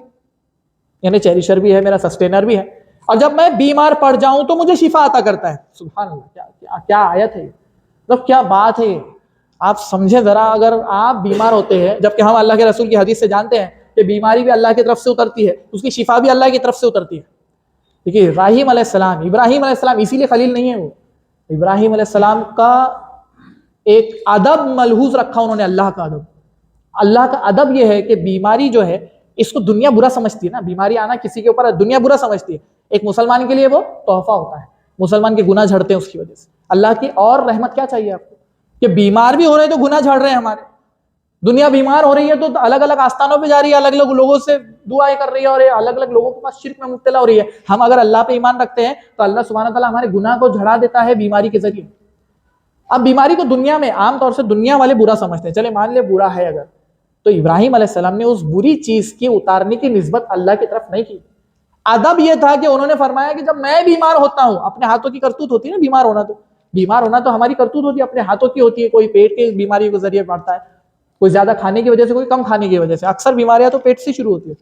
یعنی چیریشر بھی ہے، میرا سسٹینر بھی ہے، اور جب میں بیمار پڑ جاؤں تو مجھے شفا عطا کرتا ہے۔ سبحان اللہ، کیا آیت ہے، مطلب کیا بات ہے۔ آپ سمجھیں ذرا، اگر آپ بیمار ہوتے ہیں، جبکہ ہم اللہ کے رسول کی حدیث سے جانتے ہیں کہ بیماری بھی اللہ کی طرف سے اترتی ہے، اس کی شفا بھی اللہ کی طرف سے اترتی ہے۔ دیکھیے ابراہیم علیہ السلام اسی لیے خلیل نہیں ہے، وہ ابراہیم علیہ السلام کا ایک ادب ملحوظ رکھا انہوں نے، اللہ کا ادب یہ ہے کہ بیماری جو ہے اس کو دنیا برا سمجھتی ہے نا، بیماری آنا کسی کے اوپر دنیا برا سمجھتی ہے، ایک مسلمان کے لیے وہ تحفہ ہوتا ہے، مسلمان کے گناہ جھڑتے ہیں اس کی وجہ سے۔ اللہ کی اور رحمت کیا چاہیے آپ کو کہ بیمار بھی ہو رہے ہیں تو گناہ جھڑ رہے ہیں ہمارے، دنیا بیمار ہو رہی ہے تو الگ الگ آستانوں پہ جا رہی ہے، الگ الگ لوگوں سے دعائیں کر رہی ہے، اور الگ الگ لوگوں کے پاس شرک میں مبتلا ہو رہی ہے۔ ہم اگر اللہ پہ ایمان رکھتے ہیں تو اللہ سبحانہ تعالیٰ ہمارے گناہ کو جھڑا دیتا ہے بیماری کے ذریعے۔ اب بیماری کو دنیا میں عام طور سے دنیا والے برا سمجھتے ہیں، چلے مان لے برا ہے اگر، تو ابراہیم علیہ السلام نے اس بری چیز کی اتارنے کی نسبت اللہ کی طرف نہیں کی۔ ادب یہ تھا کہ انہوں نے فرمایا کہ جب میں بیمار ہوتا ہوں، اپنے ہاتھوں کی کرتوت ہوتی ہے نا، بیمار ہونا تو ہماری کرتوت ہوتی ہے، اپنے ہاتھوں کی ہوتی ہے، کوئی پیٹ کی بیماری کے ذریعے بڑھتا ہے، کوئی زیادہ کھانے کی وجہ سے، کوئی کم کھانے کی وجہ سے، اکثر بیماریاں تو پیٹ سے شروع ہوتی ہے،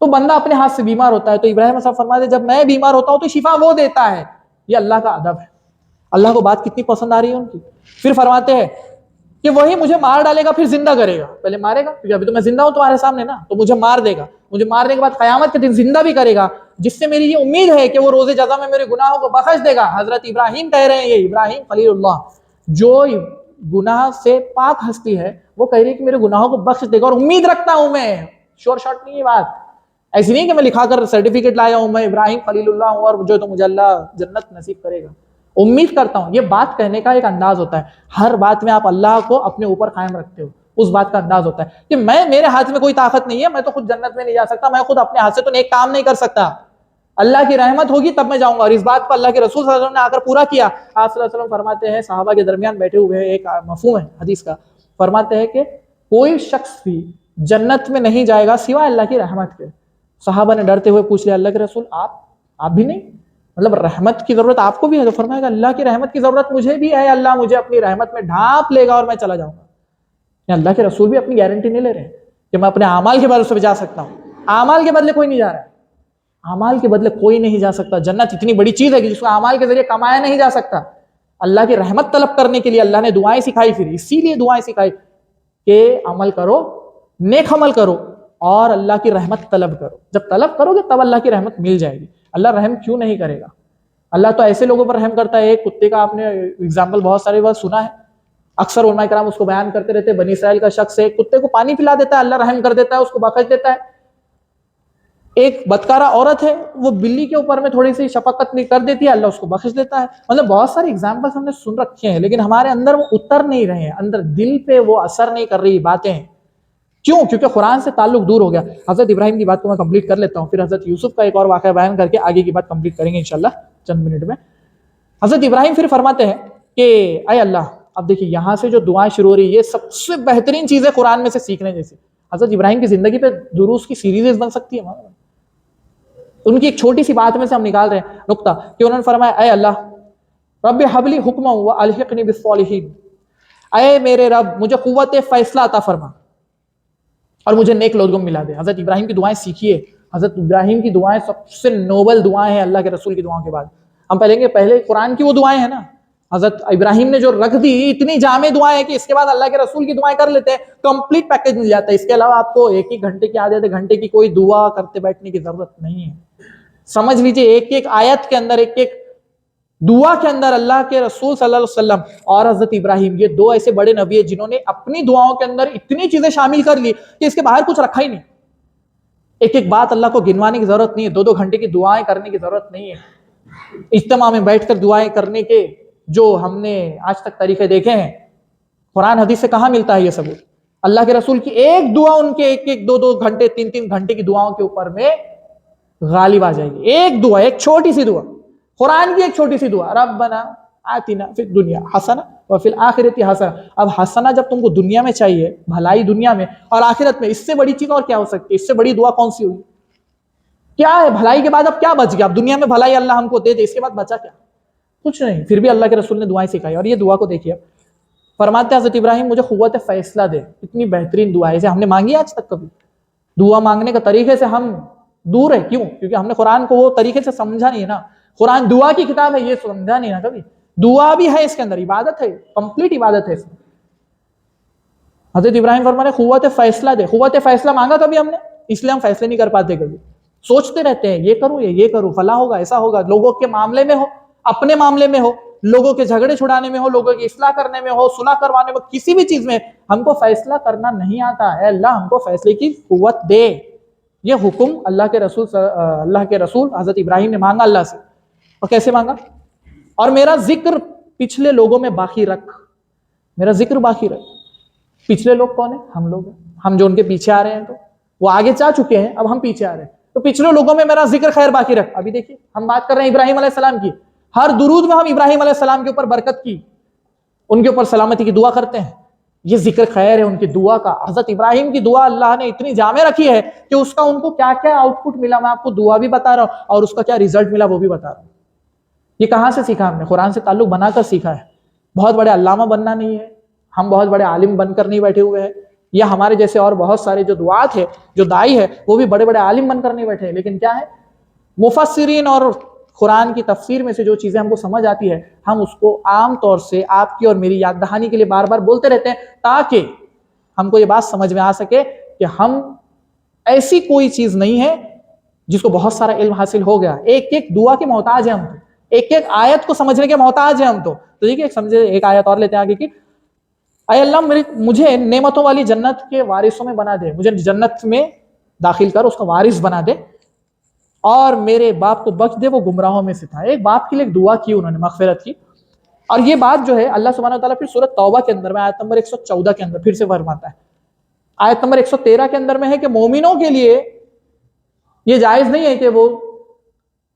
تو بندہ اپنے ہاتھ سے بیمار ہوتا ہے۔ تو ابراہیم صاحب فرماتے ہیں جب میں بیمار ہوتا ہوں تو شفا وہ دیتا ہے، یہ اللہ کا ادب ہے۔ اللہ کو بات کتنی پسند آ رہی ہے ان کی۔ پھر فرماتے ہیں کہ وہی مجھے مار ڈالے گا پھر زندہ کرے گا. پہلے مارے گا کیونکہ ابھی تو میں زندہ ہوں تمہارے سامنے نا, تو مجھے مار دے گا, مجھے مارنے کے بعد قیامت کے دن زندہ بھی کرے گا, جس سے میری یہ امید ہے کہ وہ روز جزا میں میرے گناہوں کو بخش دے گا. حضرت ابراہیم کہہ رہے ہیں, یہ ابراہیم خلیل اللہ جو گناہ سے پاک ہستی ہے, وہ کہہ رہی ہے کہ میرے گناہوں کو بخش دے گا, اور امید رکھتا ہوں میں. شور شارٹ نہیں ہے بات, ایسی نہیں کہ میں لکھا کر سرٹیفکیٹ لایا ہوں میں ابراہیم خلیل اللہ ہوں اور جو تو مجھے اللہ جنت نصیب کرے گا. امید کرتا ہوں. یہ بات کہنے کا ایک انداز ہوتا ہے, ہر بات میں آپ اللہ کو اپنے اوپر قائم رکھتے ہو, اس بات کا انداز ہوتا ہے کہ میرے ہاتھ میں کوئی طاقت نہیں ہے, میں تو خود جنت میں نہیں جا سکتا, میں خود اپنے ہاتھ سے تو نیک کام نہیں کر سکتا, اللہ کی رحمت ہوگی تب میں جاؤں گا. اور اس بات کو اللہ کے رسول صلی اللہ علیہ وسلم نے آ کر پورا کیا. آپ صلی اللہ علیہ وسلم فرماتے ہیں, صحابہ کے درمیان بیٹھے ہوئے ایک مفہوم ہے حدیث کا, فرماتے ہیں کہ کوئی شخص بھی جنت میں نہیں جائے گا سوائے اللہ کی رحمت کے. صحابہ نے ڈرتے ہوئے پوچھ لیا, اللہ کے رسول آپ بھی نہیں, مطلب رحمت کی ضرورت آپ کو بھی ہے؟ تو فرمایا کہ اللہ کی رحمت کی ضرورت مجھے بھی ہے, اللہ مجھے اپنی رحمت میں ڈھانپ لے گا اور میں چلا جاؤں گا. اللہ کے رسول بھی اپنی گارنٹی نہیں لے رہے ہیں کہ میں اپنے اعمال کے بھروسے پہ جا سکتا ہوں. اعمال کے بدلے کوئی نہیں جا رہا ہے, اعمال کے بدلے کوئی نہیں جا سکتا. جنت اتنی بڑی چیز ہے کہ جس کو اعمال کے ذریعے کمایا نہیں جا سکتا. اللہ کی رحمت طلب کرنے کے لیے اللہ نے دعائیں سکھائی, پھر اسی لیے دعائیں سکھائی کہ عمل کرو, نیک عمل کرو اور اللہ کی رحمت طلب کرو. جب طلب کرو گے تب اللہ کی رحمت مل جائے گی. اللہ رحم کیوں نہیں کرے گا؟ اللہ تو ایسے لوگوں پر رحم کرتا ہے. ایک کتے کا آپ نے اگزامپل بہت ساری بار سنا ہے, اکثر علماء کرام اس کو بیان کرتے رہتے ہیں. بنی اسرائیل کا شخص ایک کتے کو پانی پلا دیتا ہے, اللہ رحم کر دیتا ہے, اس کو بخش دیتا ہے. ایک بدکارہ عورت ہے, وہ بلی کے اوپر میں تھوڑی سی شفقت کر دیتی ہے, اللہ اس کو بخش دیتا ہے. مطلب بہت سارے اگزامپلس ہم نے سن رکھے ہیں, لیکن ہمارے اندر وہ اتر نہیں رہے ہیں, اندر دل پہ وہ اثر نہیں کر رہی باتیں. کیوں؟ کیونکہ قرآن سے تعلق دور ہو گیا. حضرت ابراہیم کی بات کو میں کمپلیٹ کر لیتا ہوں, پھر حضرت یوسف کا ایک اور واقعہ بیان کر کے آگے کی بات کمپلیٹ کریں گے انشاءاللہ چند منٹ میں. حضرت ابراہیم پھر فرماتے ہیں کہ اے اللہ, اب دیکھیے یہاں سے جو دعائیں شروع ہو رہی ہے, یہ سب سے بہترین چیزیں قرآن میں سے سیکھنے جیسی. حضرت ابراہیم کی زندگی پہ دروس کی سیریز بن سکتی ہے. ان کی ایک چھوٹی سی بات میں سے ہم نکال رہے ہیں نقطہ کہ انہوں نے فرمایا, اے اللہ رب حبلی حکما والحقنی بالصالحین, اے میرے رب مجھے قوت فیصلہ عطا فرما اور مجھے نیک لوگوں میں ملا دے. حضرت ابراہیم کی دعائیں سیکھیے. حضرت ابراہیم کی دعائیں سب سے نوبل دعائیں ہیں اللہ کے رسول کی دعاؤں کے بعد. ہم پہلے قرآن کی وہ دعائیں ہیں نا, حضرت ابراہیم نے جو رکھ دی, اتنی جامع دعائیں ہیں کہ اس کے بعد اللہ کے رسول کی دعائیں کر لیتے ہیں, کمپلیٹ پیکج مل جاتا ہے. اس کے علاوہ آپ کو ایک ایک گھنٹے کی آدھے گھنٹے کی کوئی دعا کرتے بیٹھنے کی ضرورت نہیں ہے. سمجھ لیجئے ایک ایک آیت کے اندر, ایک ایک دعا کے اندر اللہ کے رسول صلی اللہ علیہ وسلم اور حضرت ابراہیم, یہ دو ایسے بڑے نبی ہیں جنہوں نے اپنی دعاؤں کے اندر اتنی چیزیں شامل کر لی کہ اس کے باہر کچھ رکھا ہی نہیں. ایک ایک بات اللہ کو گنوانے کی ضرورت نہیں ہے, 2-2 گھنٹے کی دعائیں کرنے کی ضرورت نہیں ہے. اجتماع میں بیٹھ کر دعائیں کرنے کے جو ہم نے آج تک طریقے دیکھے ہیں, قرآن حدیث سے کہاں ملتا ہے یہ ثبوت؟ اللہ کے رسول کی ایک دعا ان کے ایک ایک 2-2 گھنٹے 3-3 گھنٹے کی دعاؤں کے اوپر میں غالب آ جائے گی. ایک دعا, ایک چھوٹی سی دعا, قرآن کی ایک چھوٹی سی دعا, ربنا آتنا فی الدنیا حسنہ وفی الآخرۃ حسنہ. اب حسنہ جب تم کو دنیا میں چاہیے, بھلائی دنیا میں اور آخرت میں, اس سے بڑی چیز اور کیا ہو سکتی ہے؟ اس سے بڑی دعا کون سی ہوگی؟ کیا ہے بھلائی کے بعد اب کیا بچ گیا؟ اب دنیا میں بھلائی اللہ ہم کو دے دے, اس کے بعد بچا کیا؟ کچھ نہیں. پھر بھی اللہ کے رسول نے دعائیں سکھائی, اور یہ دعا کو دیکھیے, فرماتے ہیں حضرت ابراہیم مجھے قوت فیصلہ دے. اتنی بہترین دعا ہے, اسے ہم نے مانگی آج تک کبھی؟ دعا مانگنے کا طریقے سے ہم دور ہے. کیوں؟ کیونکہ ہم نے قرآن کو وہ طریقے سے سمجھا نہیں ہے نا. قرآن دعا کی کتاب ہے, یہ سمجھا نہیں نا کبھی. دعا بھی ہے اس کے اندر, عبادت ہے, کمپلیٹ عبادت ہے اس میں. حضرت ابراہیم فرمانے قوت فیصلہ دے. قوت فیصلہ مانگا کبھی ہم نے؟ اس لیے ہم فیصلے نہیں کر پاتے. کبھی سوچتے رہتے ہیں یہ کروں یہ کروں, فلاں ہوگا ایسا ہوگا, لوگوں کے معاملے میں ہو, اپنے معاملے میں ہو, لوگوں کے جھگڑے چھڑانے میں ہو, لوگوں کی اصلاح کرنے میں ہو, صلح کروانے میں, کسی بھی چیز میں ہم کو فیصلہ کرنا نہیں آتا ہے. اللہ ہم کو فیصلے کی قوت دے. یہ حکم اللہ کے رسول حضرت ابراہیم نے مانگا اللہ سے. اور کیسے مانگا؟ اور میرا ذکر پچھلے لوگوں میں باقی رکھ. میرا ذکر باقی رکھ. پچھلے لوگ کون ہیں؟ ہم لوگ ہیں. ہم جو ان کے پیچھے آ رہے ہیں, تو وہ آگے جا چکے ہیں, اب ہم پیچھے آ رہے ہیں, تو پچھلے لوگوں میں میرا ذکر خیر باقی رکھ. ابھی دیکھیے ہم بات کر رہے ہیں ابراہیم علیہ السلام کی. ہر درود میں ہم ابراہیم علیہ السلام کے اوپر برکت کی, ان کے اوپر سلامتی کی دعا کرتے ہیں. یہ ذکر خیر ہے ان کی دعا کا. حضرت ابراہیم کی دعا اللہ نے اتنی جامع رکھی ہے کہ اس کا ان کو کیا کیا آؤٹ پٹ ملا, میں آپ کو دعا بھی بتا رہا ہوں اور اس کا کیا ریزلٹ ملا وہ بھی بتا رہا ہوں. یہ کہاں سے سیکھا ہم نے؟ قرآن سے تعلق بنا کر سیکھا ہے. بہت بڑے علامہ بننا نہیں ہے, ہم بہت بڑے عالم بن کر نہیں بیٹھے ہوئے ہیں, یا ہمارے جیسے اور بہت سارے جو دعات ہے, جو دائی ہے, وہ بھی بڑے بڑے عالم بن کر نہیں بیٹھے. لیکن کیا ہے, مفسرین اور قرآن کی تفسیر میں سے جو چیزیں ہم کو سمجھ آتی ہے ہم اس کو عام طور سے آپ کی اور میری یاد دہانی کے لیے بار بار بولتے رہتے ہیں تاکہ ہم کو یہ بات سمجھ میں آ سکے کہ ہم ایسی کوئی چیز نہیں ہے جس کو بہت سارا علم حاصل ہو گیا، ایک ایک دعا کے محتاج ہیں ہم تو، ایک ایک آیت کو سمجھنے کے محتاج ہیں ہم تو ٹھیک ہے سمجھے۔ ایک آیت اور لیتے ہیں آگے کی، اے اللہ مجھے نعمتوں والی جنت کے وارثوں میں بنا دے، مجھے جنت میں داخل کر، اس کا وارث بنا دے، اور میرے باپ کو بخش دے، وہ گمراہوں میں سے تھا۔ ایک باپ کے لیے ایک دعا کی انہوں نے مغفرت کی، اور یہ بات جو ہے اللہ سبحانہ وتعالیٰ پھر سورۃ توبہ کے اندر میں آیت نمبر 114 کے اندر پھر سے فرماتا ہے۔ آیت نمبر 113 کے اندر میں ہے کہ مومنوں کے لیے یہ جائز نہیں ہے کہ وہ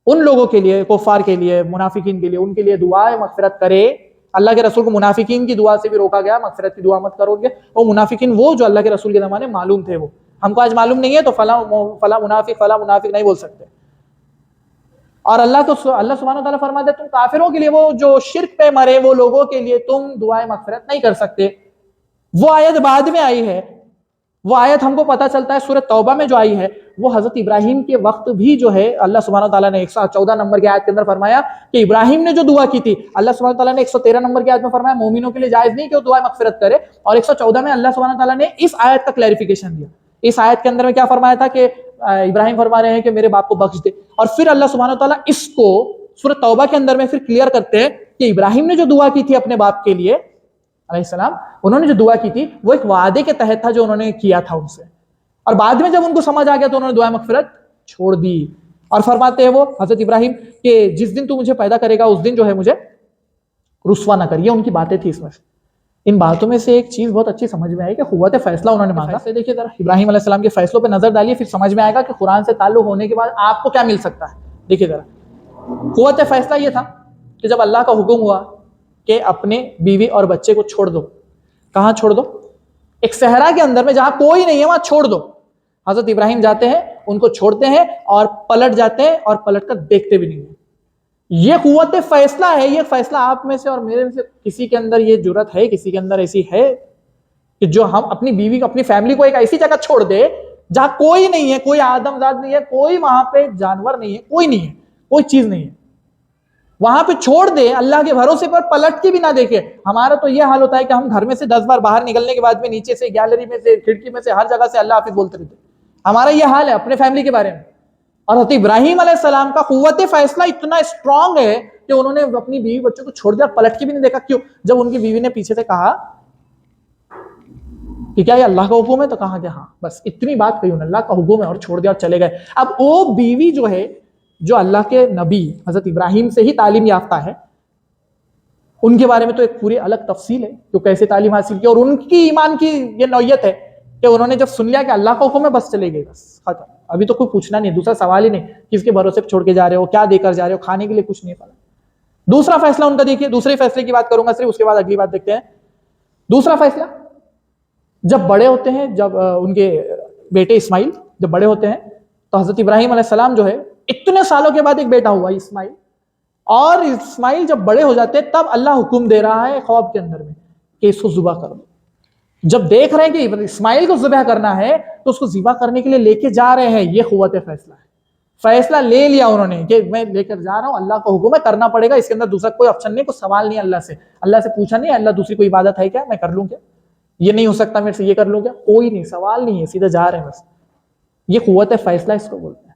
ان لوگوں کے لیے، کفار کے لیے، منافقین کے لیے، ان کے لیے دعائے مغفرت کرے۔ اللہ کے رسول کو منافقین کی دعا سے بھی روکا گیا، مغفرت کی دعا مت کرو گے۔ وہ منافقین وہ جو اللہ کے رسول کے زمانے معلوم تھے، وہ ہم کو آج معلوم نہیں ہے تو فلاں منافق نہیں بول سکتے۔ اور اللہ سبحانہ وتعالیٰ فرماتے ہیں تم کافروں کے لیے، وہ جو شرک پہ مرے وہ لوگوں کے لیے تم دعائے مغفرت نہیں کر سکتے۔ وہ آیت بعد میں آئی ہے، وہ آیت ہم کو پتہ چلتا ہے سورۃ توبہ میں جو آئی ہے، وہ حضرت ابراہیم کے وقت بھی جو ہے اللہ سبحانہ وتعالیٰ نے 114 نمبر کی آیت کے اندر فرمایا کہ ابراہیم نے جو دعا کی تھی، اللہ سبحانہ وتعالیٰ نے 113 نمبر کی آیت میں فرمایا مومنوں کے لیے جائز نہیں کہ وہ دعائے مغفرت کرے، اور 114 میں اللہ سبحانہ وتعالیٰ نے اس آیت کا کلیریفیکیشن دیا۔ اس آیت کے اندر میں کیا فرمایا تھا کہ ابراہیم فرما رہے ہیں کہ میرے باپ کو بخش دے، اور پھر اللہ سبحانہ وتعالیٰ اس کو سورۃ توبہ کے اندر میں پھر کلیئر کرتے ہیں کہ ابراہیم نے جو دعا کی تھی اپنے باپ کے لیے علیہ السلام، انہوں نے جو دعا کی تھی وہ ایک وعدے کے تحت تھا جو انہوں نے کیا تھا ان سے، اور بعد میں جب ان کو سمجھ آ گیا تو انہوں نے دعائے مغفرت چھوڑ دی۔ اور فرماتے ہیں وہ حضرت ابراہیم کہ جس دن تو مجھے پیدا کرے گا اس دن جو ہے مجھے رسوا نہ کر۔ یہ ان کی باتیں تھی۔ اس میں ان باتوں میں سے ایک چیز بہت اچھی سمجھ میں آئی کہ قوت فیصلہ انہوں نے مانگا۔ دیکھیے ذرا ابراہیم علیہ السلام کے فیصلوں پہ نظر ڈالیے، پھر سمجھ میں آئے گا کہ قرآن سے تعلق ہونے کے بعد آپ کو کیا مل سکتا ہے۔ دیکھیے ذرا قوت فیصلہ یہ تھا کہ جب اللہ کا حکم ہوا کہ اپنے بیوی اور بچے کو چھوڑ دو، کہاں چھوڑ دو؟ ایک صحرا کے اندر میں جہاں کوئی نہیں ہے وہاں چھوڑ دو۔ حضرت ابراہیم جاتے ہیں، ان کو چھوڑتے ہیں اور پلٹ جاتے ہیں، اور پلٹ کر دیکھتے بھی نہیں ہیں۔ یہ قوت فیصلہ ہے۔ یہ فیصلہ آپ میں سے اور میرے میں سے کسی کے اندر یہ جرت ہے، کسی کے اندر ایسی ہے کہ جو ہم اپنی بیوی کو، اپنی فیملی کو ایک ایسی جگہ چھوڑ دے جہاں کوئی نہیں ہے، کوئی آدم زاد نہیں ہے، کوئی وہاں پہ جانور نہیں ہے، کوئی نہیں ہے، کوئی چیز نہیں ہے، وہاں پہ چھوڑ دے اللہ کے بھروسے پر، پلٹ کے بھی نہ دیکھے۔ ہمارا تو یہ حال ہوتا ہے کہ ہم گھر میں سے 10 بار باہر نکلنے کے بعد میں نیچے سے، گیلری میں سے، کھڑکی میں سے، ہر جگہ سے اللہ حافظ بولتے رہتے۔ ہمارا یہ حال ہے اپنے فیملی کے بارے میں۔ اور حضرت ابراہیم علیہ السلام کا قوت فیصلہ اتنا اسٹرانگ ہے کہ انہوں نے اپنی بیوی بچوں کو چھوڑ دیا، پلٹ کے بھی نہیں دیکھا۔ کیوں؟ جب ان کی بیوی نے پیچھے سے کہا کہ کیا یہ اللہ کا حکم ہے، تو کہا کہ ہاں، بس اتنی بات کہی انہوں نے، اللہ کا حکم ہے، اور چھوڑ دیا اور چلے گئے۔ اب وہ بیوی جو ہے، جو اللہ کے نبی حضرت ابراہیم سے ہی تعلیم یافتہ ہے، ان کے بارے میں تو ایک پوری الگ تفصیل ہے کہ کیسے تعلیم حاصل کی، اور ان کی ایمان کی یہ نوعیت ہے کہ انہوں نے جب سن لیا کہ اللہ کا حکم ہے، بس چلے گئے، بس ختم۔ ابھی تو کوئی پوچھنا نہیں، دوسرا سوال ہی نہیں، کس کے بھروسے پہ چھوڑ کے جا رہے ہو، کیا دے کر جا رہے ہو، کھانے کے لیے کچھ نہیں پڑا۔ دوسرا فیصلہ ان کا دیکھیے، دوسرے فیصلے کی بات کروں گا صرف، اس کے بعد اگلی بات دیکھتے ہیں۔ دوسرا فیصلہ، جب بڑے ہوتے ہیں، جب ان کے بیٹے اسماعیل جب بڑے ہوتے ہیں تو حضرت ابراہیم علیہ السلام جو ہے، اتنے سالوں کے بعد ایک بیٹا ہوا اسماعیل، اور اسماعیل جب بڑے ہو جاتے ہیں تب اللہ حکم دے رہا ہے خواب کے اندر میں کہ اس کو ذبح کر دو۔ جب دیکھ رہے ہیں کہ اسماعیل کو ذبح کرنا ہے تو اس کو ذبح کرنے کے لیے لے کے جا رہے ہیں۔ یہ قوت فیصلہ ہے۔ فیصلہ لے لیا انہوں نے کہ میں لے کر جا رہا ہوں، اللہ کا حکم ہے، کرنا پڑے گا، اس کے اندر دوسرا کوئی آپشن نہیں، کوئی سوال نہیں۔ اللہ سے پوچھا نہیں اللہ دوسری کوئی عبادت ہے کیا، میں کر لوں کیا، یہ نہیں ہو سکتا میرے سے، یہ کر لوں کیا، کوئی نہیں، سوال نہیں ہے، سیدھے جا رہے ہیں بس۔ یہ قوت فیصلہ اس کو بولتے ہیں۔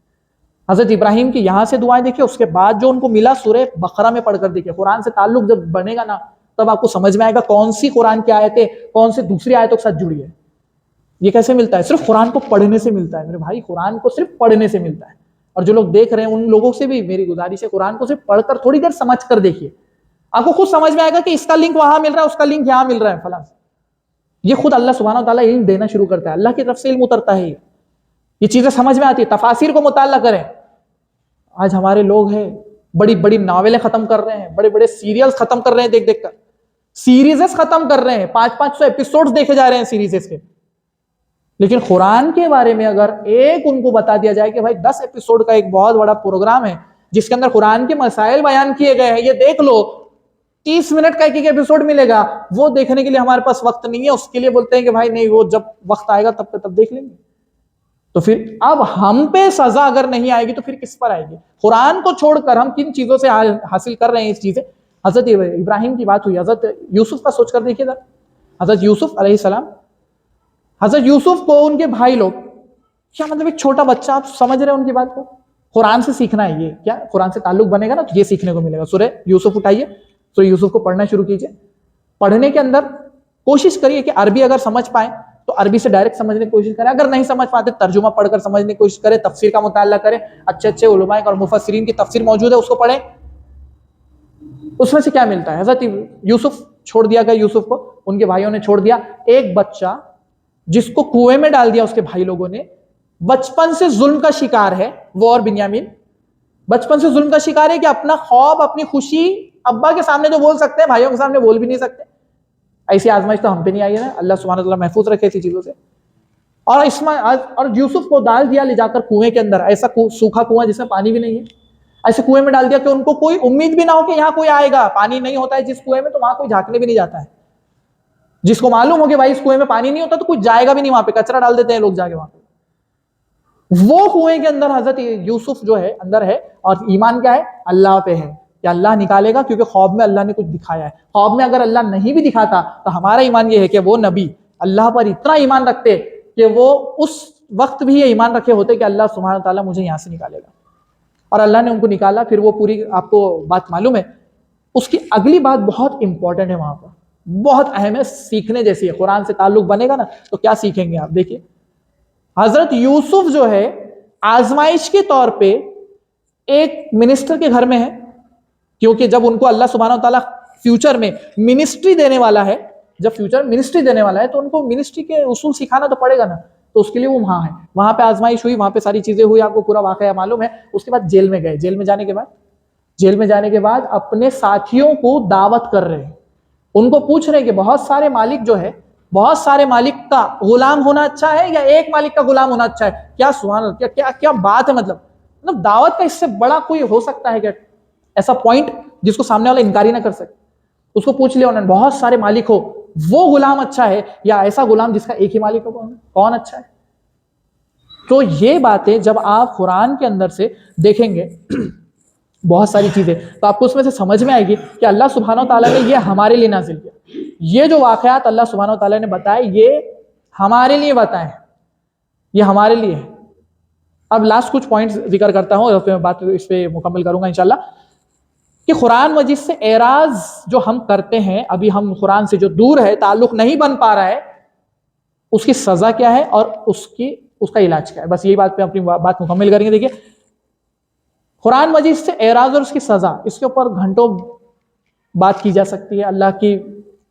حضرت ابراہیم کی یہاں سے دعائیں دیکھیں، اس کے بعد جو ان کو ملا سورہ بقرہ میں پڑھ کر دیکھیں۔ قرآن سے تعلق جب بنے گا نا تب آپ کو سمجھ میں آئے گا کون سی قرآن کی آیتیں کون سے دوسری آیتوں کے ساتھ جڑی ہے۔ یہ کیسے ملتا ہے؟ صرف قرآن کو پڑھنے سے ملتا ہے میرے بھائی، قرآن کو صرف پڑھنے سے ملتا ہے۔ اور جو لوگ دیکھ رہے ہیں ان لوگوں سے بھی میری گزارش ہے، قرآن کو صرف پڑھ کر تھوڑی دیر سمجھ کر دیکھیے، آپ کو خود سمجھ میں آئے گا کہ اس کا لنک وہاں مل رہا ہے، اس کا لنک یہاں مل رہا ہے فلاں۔ یہ خود اللہ سبحانہ وتعالیٰ علم دینا شروع کرتا ہے، اللہ کی طرف سے علم اترتا ہے، یہ چیزیں سمجھ میں آتی ہے۔ تفاسیر کو مطالعہ کریں۔ آج ہمارے لوگ ہیں بڑی بڑی ناولیں ختم کر رہے ہیں، بڑے بڑے سیریلز ختم کر رہے ہیں، دیکھ دیکھ کر سیریزز ختم کر رہے ہیں، 500 ایپیسوڈز دیکھے جا رہے ہیں سیریزز کے۔ لیکن قرآن کے بارے میں اگر ایک ان کو بتا دیا جائے کہ بھائی 10 ایپیسوڈ کا ایک بہت بڑا پروگرام ہے جس کے اندر قرآن کے مسائل بیان کیے گئے ہیں، یہ دیکھ لو، 30 منٹ کا ایک ایپیسوڈ ملے گا، وہ دیکھنے کے لیے ہمارے پاس وقت نہیں ہے، اس کے لیے بولتے ہیں کہ بھائی نہیں، وہ جب وقت آئے گا تب دیکھ لیں گے۔ تو پھر اب ہم پہ سزا اگر نہیں آئے گی تو پھر کس پر آئے گی؟ قرآن کو چھوڑ کر ہم کن چیزوں سے حاصل کر رہے ہیں اس چیزیں؟ حضرت ابراہیم کی بات ہوئی، حضرت یوسف کا سوچ کر دیکھیے ذرا. حضرت یوسف علیہ السلام، حضرت یوسف کو ان کے بھائی لوگ، کیا مطلب ایک چھوٹا بچہ، آپ سمجھ رہے ہیں ان کی بات کو؟ قرآن سے سیکھنا ہے، یہ کیا قرآن سے تعلق بنے گا نا تو یہ سیکھنے کو ملے گا. سورہ یوسف اٹھائیے، سورہ یوسف کو پڑھنا شروع کیجیے. پڑھنے کے اندر کوشش کریے کہ عربی اگر سمجھ پائیں تو عربی سے ڈائریکٹ سمجھنے کی کوشش کریں، اگر نہیں سمجھ پاتے ترجمہ پڑھ کر سمجھنے کی کوشش کریں، تفسیر کا مطالعہ کریں، اچھے اچھے علماء اور مفسرین کی تفسیر موجود ہے اس کو پڑھیں. اس میں سے کیا ملتا ہے؟ حضرت یوسف چھوڑ دیا گیا، یوسف کو ان کے بھائیوں نے چھوڑ دیا. ایک بچہ جس کو کنویں میں ڈال دیا اس کے بھائی لوگوں نے، بچپن سے ظلم کا شکار ہے وہ اور بنیامین. بچپن سے ظلم کا شکار ہے کہ اپنا خواب، اپنی خوشی ابا کے سامنے تو بول سکتے ہیں، بھائیوں کے سامنے بول بھی نہیں سکتے. ایسی آزمائش تو ہم پہ نہیں آئی ہے نا، اللہ سبحانہ وتعالیٰ محفوظ رکھے ایسی چیزوں سے. اور یوسف کو ڈال دیا لے جا کر کنویں کے اندر، ایسا سوکھا کنواں جس میں پانی بھی نہیں ہے، ایسے کنویں میں ڈال دیا کہ ان کو کوئی امید بھی نہ ہو کہ یہاں کوئی آئے گا. پانی نہیں ہوتا ہے جس کنویں میں تو وہاں کوئی جھانکنے بھی نہیں جاتا ہے. جس کو معلوم ہو کہ بھائی اس کنویں میں پانی نہیں ہوتا تو کوئی جائے گا بھی نہیں وہاں پہ، کچرا ڈال دیتے ہیں لوگ جا کے وہاں پہ. وہ کنویں کے اندر حضرت یوسف جو ہے اندر ہے، اور ایمان کیا ہے؟ اللہ پہ ہے کہ اللہ نکالے گا، کیونکہ خواب میں اللہ نے کچھ دکھایا ہے. خواب میں اگر اللہ نہیں بھی دکھاتا تو ہمارا ایمان یہ ہے کہ وہ نبی اللہ پر اتنا ایمان رکھتے کہ وہ اس وقت بھی یہ ایمان رکھے ہوتے کہ اللہ سبحانہ تعالیٰ مجھے یہاں سے نکالے گا. اور اللہ نے ان کو نکالا. پھر وہ پوری آپ کو بات معلوم ہے. اس کی اگلی بات بہت امپورٹنٹ ہے، وہاں پر بہت اہم ہے، سیکھنے جیسی ہے. قرآن سے تعلق بنے گا نا تو کیا سیکھیں گے آپ؟ دیکھیے حضرت یوسف جو ہے آزمائش کے طور پہ ایک منسٹر کے گھر میں ہے، کیونکہ جب ان کو اللہ سبحانہ وتعالیٰ فیوچر میں منسٹری دینے والا ہے، جب فیوچر منسٹری دینے والا ہے تو ان کو منسٹری کے اصول سکھانا تو پڑے گا نا. تو اس کے لیے وہ وہاں ہے. وہاں پہ آزمائش ہوئی، وہاں پہ ساری چیزیں ہوئی، آپ کو پورا واقعہ معلوم ہے. اس کے بعد جیل میں گئے. جیل میں جانے کے بعد اپنے ساتھیوں کو دعوت کر رہے ہیں. ان کو پوچھ رہے ہیں کہ بہت سارے مالک جو ہے، بہت سارے مالک کا غلام ہونا اچھا ہے یا ایک مالک کا غلام ہونا اچھا ہے؟ کیا سبحان اللہ، کیا بات ہے. مطلب دعوت کا اس سے بڑا کوئی ہو سکتا ہے کیا؟ ایسا پوائنٹ جس کو سامنے والا انکار ہی نہ کر سکے. اس کو پوچھ لیا انہوں نے، بہت سارے مالک ہو، وہ غلام اچھا ہے یا ایسا غلام جس کا ایک ہی مالک ہو؟ کون اچھا ہے؟ تو یہ باتیں جب آپ قرآن کے اندر سے دیکھیں گے بہت ساری چیزیں، تو آپ کو اس میں سے سمجھ میں آئے گی کہ اللہ سبحانہ وتعالیٰ نے یہ ہمارے لیے نازل کیا. یہ جو واقعات اللہ سبحانہ وتعالیٰ نے بتائے یہ ہمارے لیے بتائے، یہ ہمارے لیے ہے. اب لاسٹ کچھ پوائنٹس ذکر کرتا ہوں اور پھر میں بات اس پہ مکمل کروں گا انشاءاللہ. کہ قرآن مجید سے اعراض جو ہم کرتے ہیں، ابھی ہم قرآن سے جو دور ہے، تعلق نہیں بن پا رہا ہے، اس کی سزا کیا ہے اور اس کا علاج کیا ہے. بس یہی بات پہ اپنی بات مکمل کریں گے. دیکھیے قرآن مجید سے اعراض اور اس کی سزا، اس کے اوپر گھنٹوں بات کی جا سکتی ہے، اللہ کی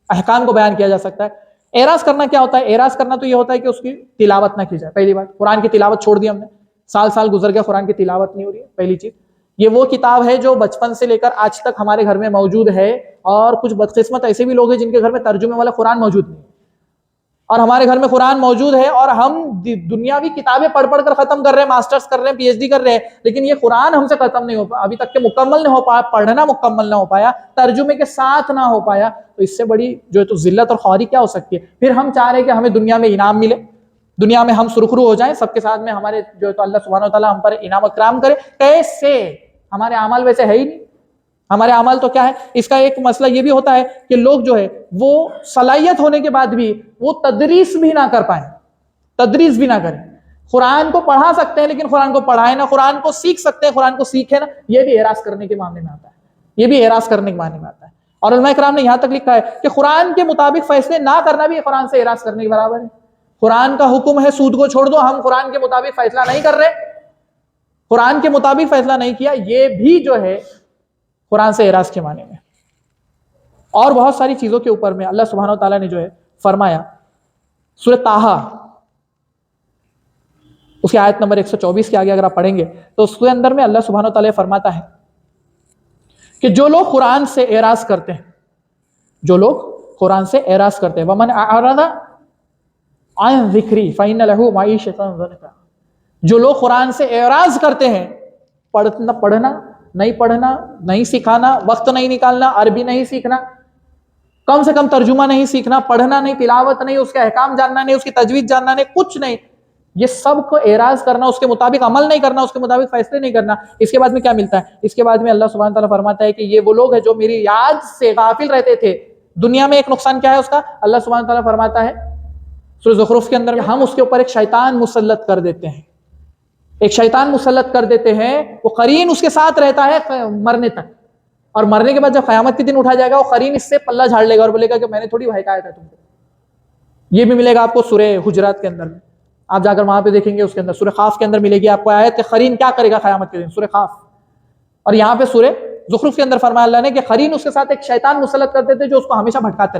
احکام کو بیان کیا جا سکتا ہے. اعراض کرنا کیا ہوتا ہے؟ اعراض کرنا تو یہ ہوتا ہے کہ اس کی تلاوت نہ کی جائے. پہلی بات، قرآن کی تلاوت چھوڑ دی ہم نے، سال گزر گیا قرآن کی تلاوت نہیں ہو رہی ہے. پہلی چیز یہ وہ کتاب ہے جو بچپن سے لے کر آج تک ہمارے گھر میں موجود ہے، اور کچھ بدقسمت ایسے بھی لوگ ہیں جن کے گھر میں ترجمے والا قرآن موجود نہیں ہے، اور ہمارے گھر میں قرآن موجود ہے اور ہم دنیاوی کتابیں پڑھ کر ختم کر رہے ہیں، ماسٹرز کر رہے ہیں، پی ایچ ڈی کر رہے ہیں، لیکن یہ قرآن ہم سے ختم نہیں ہو پایا ابھی تک، کہ مکمل نہیں ہو پایا، پڑھنا مکمل نہ ہو پایا، ترجمے کے ساتھ نہ ہو پایا. تو اس سے بڑی جو ہے تو ذلت اور خواری کیا ہو سکتی ہے؟ پھر ہم چاہ رہے ہیں کہ ہمیں دنیا میں انعام ملے، دنیا میں ہم سرخرو ہو جائیں، سب کے ساتھ میں ہمارے جو ہے تو اللہ سبحانہ وتعالیٰ ہم پر انعام اکرام کرے. کیسے؟ ہمارے اعمال ویسے ہے ہی نہیں. ہمارے اعمال تو کیا ہے؟ اس کا ایک مسئلہ یہ بھی ہوتا ہے کہ لوگ جو ہے وہ صلاحیت ہونے کے بعد بھی وہ تدریس بھی نہ کر پائیں، تدریس بھی نہ کریں. قرآن کو پڑھا سکتے ہیں لیکن قرآن کو پڑھائیں نہ، قرآن کو سیکھ سکتے ہیں قرآن کو سیکھیں نہ. یہ بھی اعراض کرنے کے معاملے میں آتا ہے، یہ بھی اعراض کرنے کے معاملے میں آتا ہے. اور علماء کرام نے یہاں تک لکھا ہے کہ قرآن کے مطابق فیصلے نہ کرنا بھی قرآن سے اعراض کرنے کے برابر ہے. قرآن کا حکم ہے سود کو چھوڑ دو، ہم قرآن کے مطابق فیصلہ نہیں کر رہے، قرآن کے مطابق فیصلہ نہیں کیا، یہ بھی جو ہے قرآن سے اعراض کے معنی میں. اور بہت ساری چیزوں کے اوپر میں اللہ سبحانہ وتعالیٰ نے جو ہے فرمایا. سورہ طٰہٰ اس کی آیت نمبر 124 کے آگے اگر آپ پڑھیں گے تو اس کے اندر میں اللہ سبحانہ وتعالیٰ فرماتا ہے کہ جو لوگ قرآن سے اعراض کرتے ہیں، جو لوگ قرآن سے اعراض کرتے ہیں، وَمَنْ أَعْرَضَ عَنْ ذِكْرِي فَإِنَّ لَهُ مَعِيشَةً ضَنْكًا. جو لوگ قرآن سے اعراض کرتے ہیں، پڑھنا نہیں سکھانا، وقت نہیں نکالنا، عربی نہیں سیکھنا، کم سے کم ترجمہ نہیں سیکھنا، پڑھنا نہیں، تلاوت نہیں، اس کے احکام جاننا نہیں، اس کی تجوید جاننا نہیں، کچھ نہیں، یہ سب کو اعراض کرنا، اس کے مطابق عمل نہیں کرنا، اس کے مطابق فیصلے نہیں کرنا، اس کے بعد میں کیا ملتا ہے؟ اس کے بعد میں اللہ سبحانہ تعالیٰ فرماتا ہے کہ یہ وہ لوگ ہیں جو میری یاد سے غافل رہتے تھے۔ دنیا میں ایک نقصان کیا ہے اس کا؟ اللہ سبحانہ تعالیٰ فرماتا ہے سورہ زخرف کے اندر، ہم اس کے اوپر ایک شیطان مسلط کر دیتے ہیں، ایک شیطان مسلط کر دیتے ہیں، وہ قرین اس کے ساتھ رہتا ہے مرنے تک، اور مرنے کے بعد جب قیامت کے دن اٹھا جائے گا وہ قرین اس سے پلہ جھاڑ لے گا اور بولے گا کہ میں نے تھوڑی بہکایا تھا تم کو۔ یہ بھی ملے گا آپ کو سورہ حجرات کے اندر میں، آپ جا کر وہاں پہ دیکھیں گے، اس کے اندر سورہ قاف کے اندر ملے گی آپ کو آیت کہ قرین کیا کرے گا قیامت کے دن، سورہ قاف۔ اور یہاں پہ سورہ زخرف کے اندر فرمایا اللہ نے کہ قرین اس کے ساتھ ایک شیطان مسلط کرتے تھے جو اس کو ہمیشہ بھٹکاتے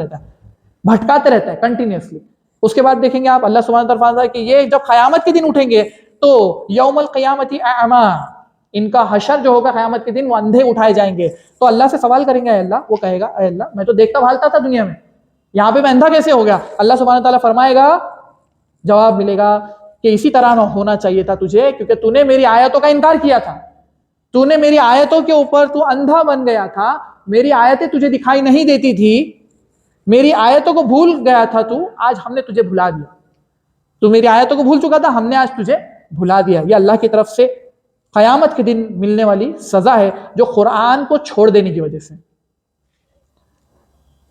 رہتا ہے کنٹینیوسلی۔ اس کے بعد دیکھیں گے آپ اللہ سبحانہ تعالیٰ فرماتا ہے کہ یہ جب قیامت کے دن اٹھیں گے تو یوم القیامت اعما، ان کا حشر جو ہوگا قیامت کے دن وہ اندھے اٹھائے جائیں گے۔ تو اللہ سے سوال کریں گے اے اللہ، وہ کہے گا اے اللہ میں تو دیکھتا بھالتا تھا دنیا میں، یہاں پہ میں اندھا کیسے ہو گیا؟ اللہ سبحانہ تعالیٰ فرمائے گا، جواب ملے گا کہ اسی طرح نہ ہونا چاہیے تھا تجھے، کیونکہ تو نے میری آیتوں کا انکار کیا تھا، تو نے میری آیتوں کے اوپر تو اندھا بن گیا تھا، میری آیتیں تجھے دکھائی نہیں دیتی تھی، میری آیتوں کو بھول گیا تھا تو، آج ہم نے تجھے بھلا دیا، تو میری آیتوں کو بھول چکا تھا، ہم نے آج تجھے بھلا دیا۔ یہ اللہ کی طرف سے قیامت کے دن ملنے والی سزا ہے جو قرآن کو چھوڑ دینے کی وجہ سے۔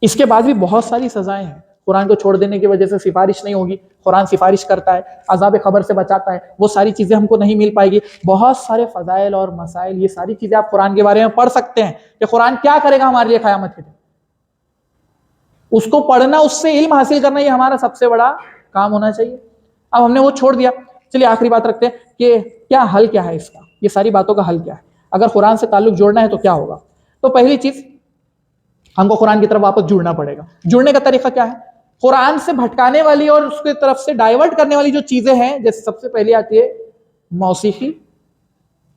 اس کے بعد بھی بہت ساری سزائیں ہیں، قرآن کو چھوڑ دینے کی وجہ سے سفارش نہیں ہوگی، قرآن سفارش کرتا ہے، عذاب قبر سے بچاتا ہے، وہ ساری چیزیں ہم کو نہیں مل پائے گی، بہت سارے فضائل اور مسائل، یہ ساری چیزیں آپ قرآن کے بارے میں پڑھ سکتے ہیں کہ قرآن کیا کرے گا ہمارے لیے قیامت کے دن۔ اس کو پڑھنا، اس سے علم حاصل کرنا، یہ ہمارا سب سے بڑا کام ہونا چاہیے۔ اب ہم نے وہ چھوڑ دیا، چلیے آخری بات رکھتے ہیں کہ کیا حل کیا ہے اس کا، یہ ساری باتوں کا حل کیا ہے؟ اگر قرآن سے تعلق جوڑنا ہے تو کیا ہوگا؟ تو پہلی چیز ہم کو قرآن کی طرف واپس جڑنا پڑے گا۔ جڑنے کا طریقہ کیا ہے؟ قرآن سے بھٹکانے والی اور اس کی طرف سے ڈائیورٹ کرنے والی جو چیزیں ہیں، جیسے سب سے پہلے آتی ہے موسیقی،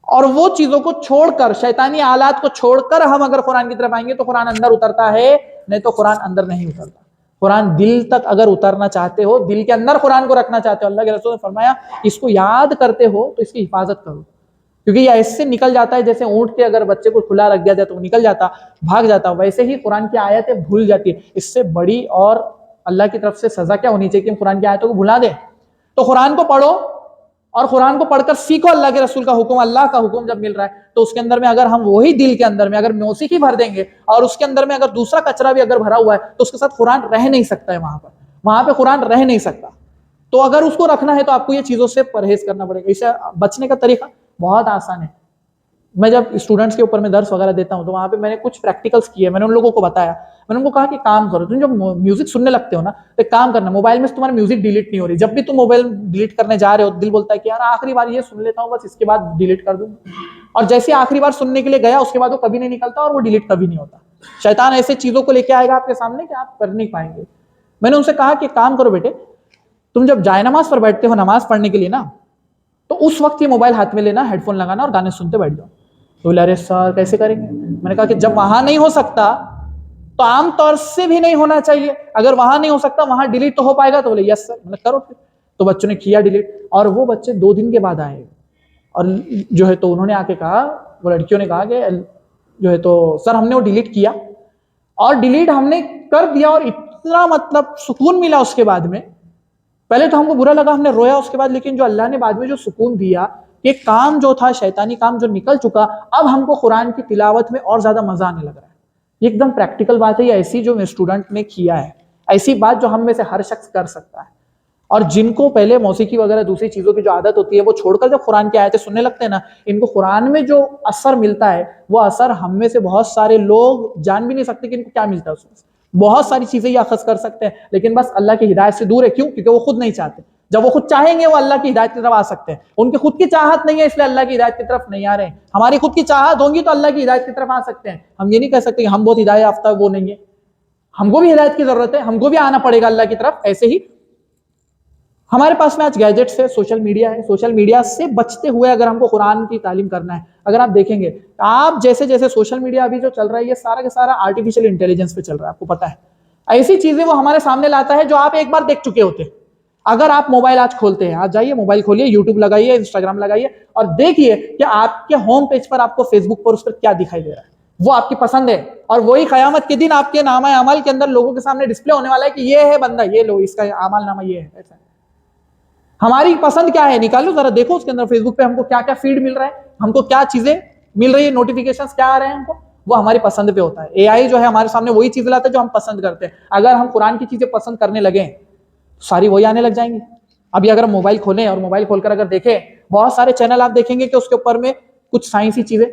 اور وہ چیزوں کو چھوڑ کر، شیطانی آلات کو چھوڑ کر ہم اگر قرآن کی طرف آئیں گے تو قرآن اندر اترتا ہے، نہیں تو قرآن اندر نہیں اترتا۔ قرآن دل تک اگر اترنا چاہتے ہو، دل کے اندر قرآن کو رکھنا چاہتے ہو، اللہ کے رسول نے فرمایا اس کو یاد کرتے ہو تو اس کی حفاظت کرو، کیونکہ یہ ایسے نکل جاتا ہے جیسے اونٹ کے اگر بچے کو کھلا رکھ دیا جائے تو وہ نکل جاتا، بھاگ جاتا، ویسے ہی قرآن کی آیتیں بھول جاتی ہے۔ اس سے بڑی اور اللہ کی طرف سے سزا کیا ہونی چاہیے کہ ہم قرآن کی آیتوں کو بھلا دیں؟ تو قرآن کو پڑھو اور قرآن کو پڑھ کر سیکھو اللہ کے رسول کا حکم، اللہ کا حکم جب مل رہا ہے تو اس کے اندر میں اگر ہم وہی دل کے اندر میں اگر موسیقی بھر دیں گے اور اس کے اندر میں اگر دوسرا کچرا بھی اگر بھرا ہوا ہے تو اس کے ساتھ قرآن رہ نہیں سکتا ہے، وہاں پہ قرآن رہ نہیں سکتا۔ تو اگر اس کو رکھنا ہے تو آپ کو یہ چیزوں سے پرہیز کرنا پڑے گا۔ اسے بچنے کا طریقہ بہت آسان ہے۔ میں جب اسٹوڈنٹس کے اوپر میں درس وغیرہ دیتا ہوں تو وہاں پہ میں نے کچھ پریکٹیکلس کیے، میں نے ان لوگوں کو بتایا، میں نے ان کو کہا کہ کام کرو، تم جب میوزک سننے لگتے ہو نا تو ایک کام کرنا، موبائل میں سے تمہارا میوزک ڈیلیٹ نہیں ہو رہی، جب بھی تم موبائل ڈیلیٹ کرنے جا رہے ہو دل بولتا ہے کہ یار آخری بار یہ سن لیتا ہوں بس، اس کے بعد ڈیلیٹ کر دوں، اور جیسے آخری بار سننے کے لیے گیا اس کے بعد وہ کبھی نہیں نکلتا اور وہ ڈیلیٹ کبھی نہیں ہوتا۔ شیطان ایسے چیزوں کو لے کے آئے گا آپ کے سامنے کہ آپ کر نہیں پائیں گے۔ میں نے ان سے کہا کہ کام کرو بیٹے، تم جب جائے نماز پر بیٹھتے ہو نماز پڑھنے کے لیے نا، تو اس وقت یہ موبائل ہاتھ میں لینا، ہیڈ فون لگانا اور گانے سنتے بیٹھ جاؤ۔ تو بولے ارے سر کیسے کریں گے؟ میں نے کہا کہ جب وہاں نہیں ہو سکتا تو عام طور سے بھی نہیں ہونا چاہیے، اگر وہاں نہیں ہو سکتا وہاں ڈیلیٹ تو ہو پائے گا؟ تو بولے یس سر۔ میں نے کرو پھر۔ تو بچوں نے کیا ڈیلیٹ، اور وہ بچے 2 دن کے بعد آئے اور جو ہے تو انہوں نے آ کے کہا، وہ لڑکیوں نے کہا کہ جو ہے تو سر ہم نے وہ ڈیلیٹ کیا، اور ڈیلیٹ ہم نے کر دیا اور اتنا مطلب سکون ملا اس کے بعد میں، پہلے تو ہم کو برا لگا، ہم نے رویا اس کے بعد، لیکن جو اللہ نے بعد میں جو سکون دیا کہ کام جو تھا شیطانی کام جو نکل چکا، اب ہم کو قرآن کی تلاوت میں اور زیادہ مزہ آنے لگ رہا ہے۔ یہ ایک دم پریکٹیکل بات ہے، یہ ایسی جو اسٹوڈنٹ نے کیا ہے، ایسی بات جو ہم میں سے ہر شخص کر سکتا ہے۔ اور جن کو پہلے موسیقی وغیرہ دوسری چیزوں کی جو عادت ہوتی ہے وہ چھوڑ کر جب قرآن کی آیتیں سننے لگتے ہیں نا، ان کو قرآن میں جو اثر ملتا ہے وہ اثر ہم میں سے بہت سارے لوگ جان بھی نہیں سکتے کہ ان کو کیا ملتا ہے اس میں۔ بہت ساری چیزیں یہ اخذ کر سکتے ہیں لیکن بس اللہ کی ہدایت سے دور ہے۔ کیوں؟ کیونکہ وہ خود نہیں چاہتے۔ جب وہ خود چاہیں گے وہ اللہ کی ہدایت کی طرف آ سکتے ہیں، ان کی خود کی چاہت نہیں ہے اس لیے اللہ کی ہدایت کی طرف نہیں آ رہے ہیں۔ ہماری خود کی چاہت ہوں گی تو اللہ کی ہدایت کی طرف آ سکتے ہیں۔ ہم یہ نہیں کہہ سکتے کہ ہم بہت ہدایت یافتہ وہ نہیں ہے، ہم کو بھی ہدایت کی ضرورت ہے، ہم کو بھی آنا پڑے گا اللہ کی طرف۔ ایسے ہی ہمارے پاس میں آج گیجٹس ہے، سوشل میڈیا ہے، سوشل میڈیا سے بچتے ہوئے اگر ہم کو قرآن کی تعلیم کرنا ہے، اگر آپ دیکھیں گے آپ جیسے جیسے سوشل میڈیا ابھی جو چل رہا ہے یہ سارا کا سارا آرٹیفیشل انٹیلیجنس پہ چل رہا ہے، آپ کو پتا ہے ایسی چیزیں وہ ہمارے سامنے لاتا ہے جو آپ ایک بار دیکھ چکے ہوتے ہیں۔ اگر آپ موبائل آج کھولتے ہیں، آج جائیے موبائل کھولیے، یوٹیوب لگائیے، انسٹاگرام لگائیے اور دیکھیے کہ آپ کے ہوم پیج پر آپ کو فیس بک پر اس پر کیا دکھائی دے رہا ہے، وہ آپ کی پسند ہے، اور وہی قیامت کے دن آپ کے نامہ اعمال کے اندر لوگوں کے سامنے ڈسپلے ہونے والا ہے کہ یہ ہے بندہ، یہ لو اس کا اعمال نامہ یہ ہے۔ ایسا ہماری پسند کیا ہے نکالو ذرا، دیکھو اس کے اندر فیس بک پہ ہم کو کیا کیا فیڈ مل رہا ہے، ہم کو کیا چیزیں مل رہی ہے، نوٹیفیکیشنز کیا آ رہے ہیں ہم کو، وہ ہماری پسند پہ ہوتا ہے. اے آئی جو ہے ہمارے سامنے وہی چیز لاتا ہے جو ہم پسند کرتے ہیں. اگر ہم قرآن کی چیزیں پسند کرنے لگیں ساری وہی آنے لگ جائیں گی. ابھی اگر ہم موبائل کھولیں اور موبائل کھول کر اگر دیکھیں بہت سارے چینل آپ دیکھیں گے کہ اس کے اوپر میں کچھ سائنسی چیزیں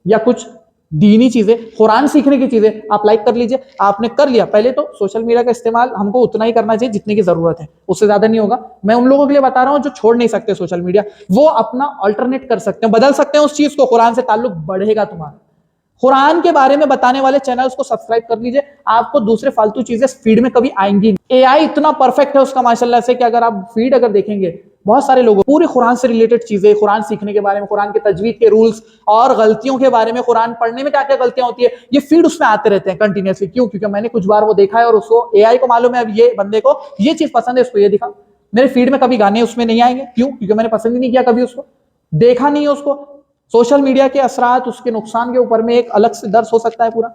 یا کچھ دینی چیزیں، قرآن سیکھنے کی چیزیں آپ لائک کر لیجئے. آپ نے کر لیا، پہلے تو سوشل میڈیا کا استعمال ہم کو اتنا ہی کرنا چاہیے جتنے کی ضرورت ہے، اس سے زیادہ نہیں ہوگا. میں ان لوگوں کے لیے بتا رہا ہوں جو چھوڑ نہیں سکتے سوشل میڈیا، وہ اپنا آلٹرنیٹ کر سکتے ہیں، بدل سکتے ہیں اس چیز کو. قرآن سے تعلق بڑھے گا تمہارا. قرآن کے بارے میں بتانے والے چینلز کو سبسکرائب کر لیجئے، آپ کو دوسرے فالتو چیزیں فیڈ میں کبھی آئیں گی. اے آئی اتنا پرفیکٹ ہے اس کا ماشاءاللہ سے کہ اگر آپ فیڈ اگر دیکھیں گے بہت سارے لوگوں پورے قرآن سے ریلیٹڈ چیزیں، قرآن سیکھنے کے بارے میں، قرآن کے تجوید کے رولز اور غلطیوں کے بارے میں، قرآن پڑھنے میں کیا کیا غلطیاں ہوتی ہے، یہ فیڈ اس میں آتے رہتے ہیں کنٹینیوسلی. کیوں؟ کیونکہ میں نے کچھ بار وہ دیکھا ہے اور اس کو اے آئی کو معلوم ہے اب یہ بندے کو یہ چیز پسند ہے، اس کو یہ دکھا. میرے فیڈ میں کبھی گانے اس میں نہیں آئیں گے. کیوں؟ کیونکہ میں نے پسند ہی نہیں کیا کبھی اس کو، دیکھا نہیں ہے اس کو. سوشل میڈیا کے اثرات، اس کے نقصان کے اوپر میں ایک الگ سے درس ہو سکتا ہے پورا،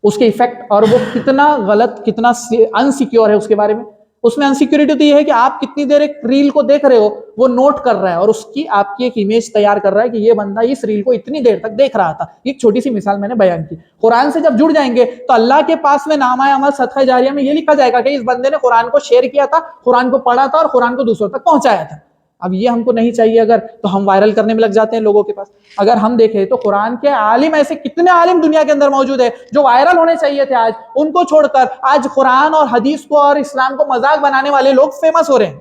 اس کے ایفیکٹ، اور وہ کتنا غلط، کتنا انسیکیور ہے اس کے بارے میں. اس میں انسیکیورٹی تو یہ ہے کہ آپ کتنی دیر ایک ریل کو دیکھ رہے ہو وہ نوٹ کر رہا ہے اور اس کی آپ کی ایک امیج تیار کر رہا ہے کہ یہ بندہ اس ریل کو اتنی دیر تک دیکھ رہا تھا. ایک چھوٹی سی مثال میں نے بیان کی. قرآن سے جب جڑ جائیں گے تو اللہ کے پاس میں نامہ عمل صدقہ جاریہ میں یہ لکھا جائے گا کہ اس بندے نے قرآن کو شیئر کیا تھا، قرآن کو پڑھا تھا اور قرآن کو دوسروں تک پہنچایا تھا. اب یہ ہم کو نہیں چاہیے، اگر تو ہم وائرل کرنے میں لگ جاتے ہیں لوگوں کے پاس. اگر ہم دیکھیں تو قرآن کے عالم ایسے کتنے عالم دنیا کے اندر موجود ہے جو وائرل ہونے چاہیے تھے، آج ان کو چھوڑ کر آج قرآن اور حدیث کو اور اسلام کو مذاق بنانے والے لوگ فیمس ہو رہے ہیں.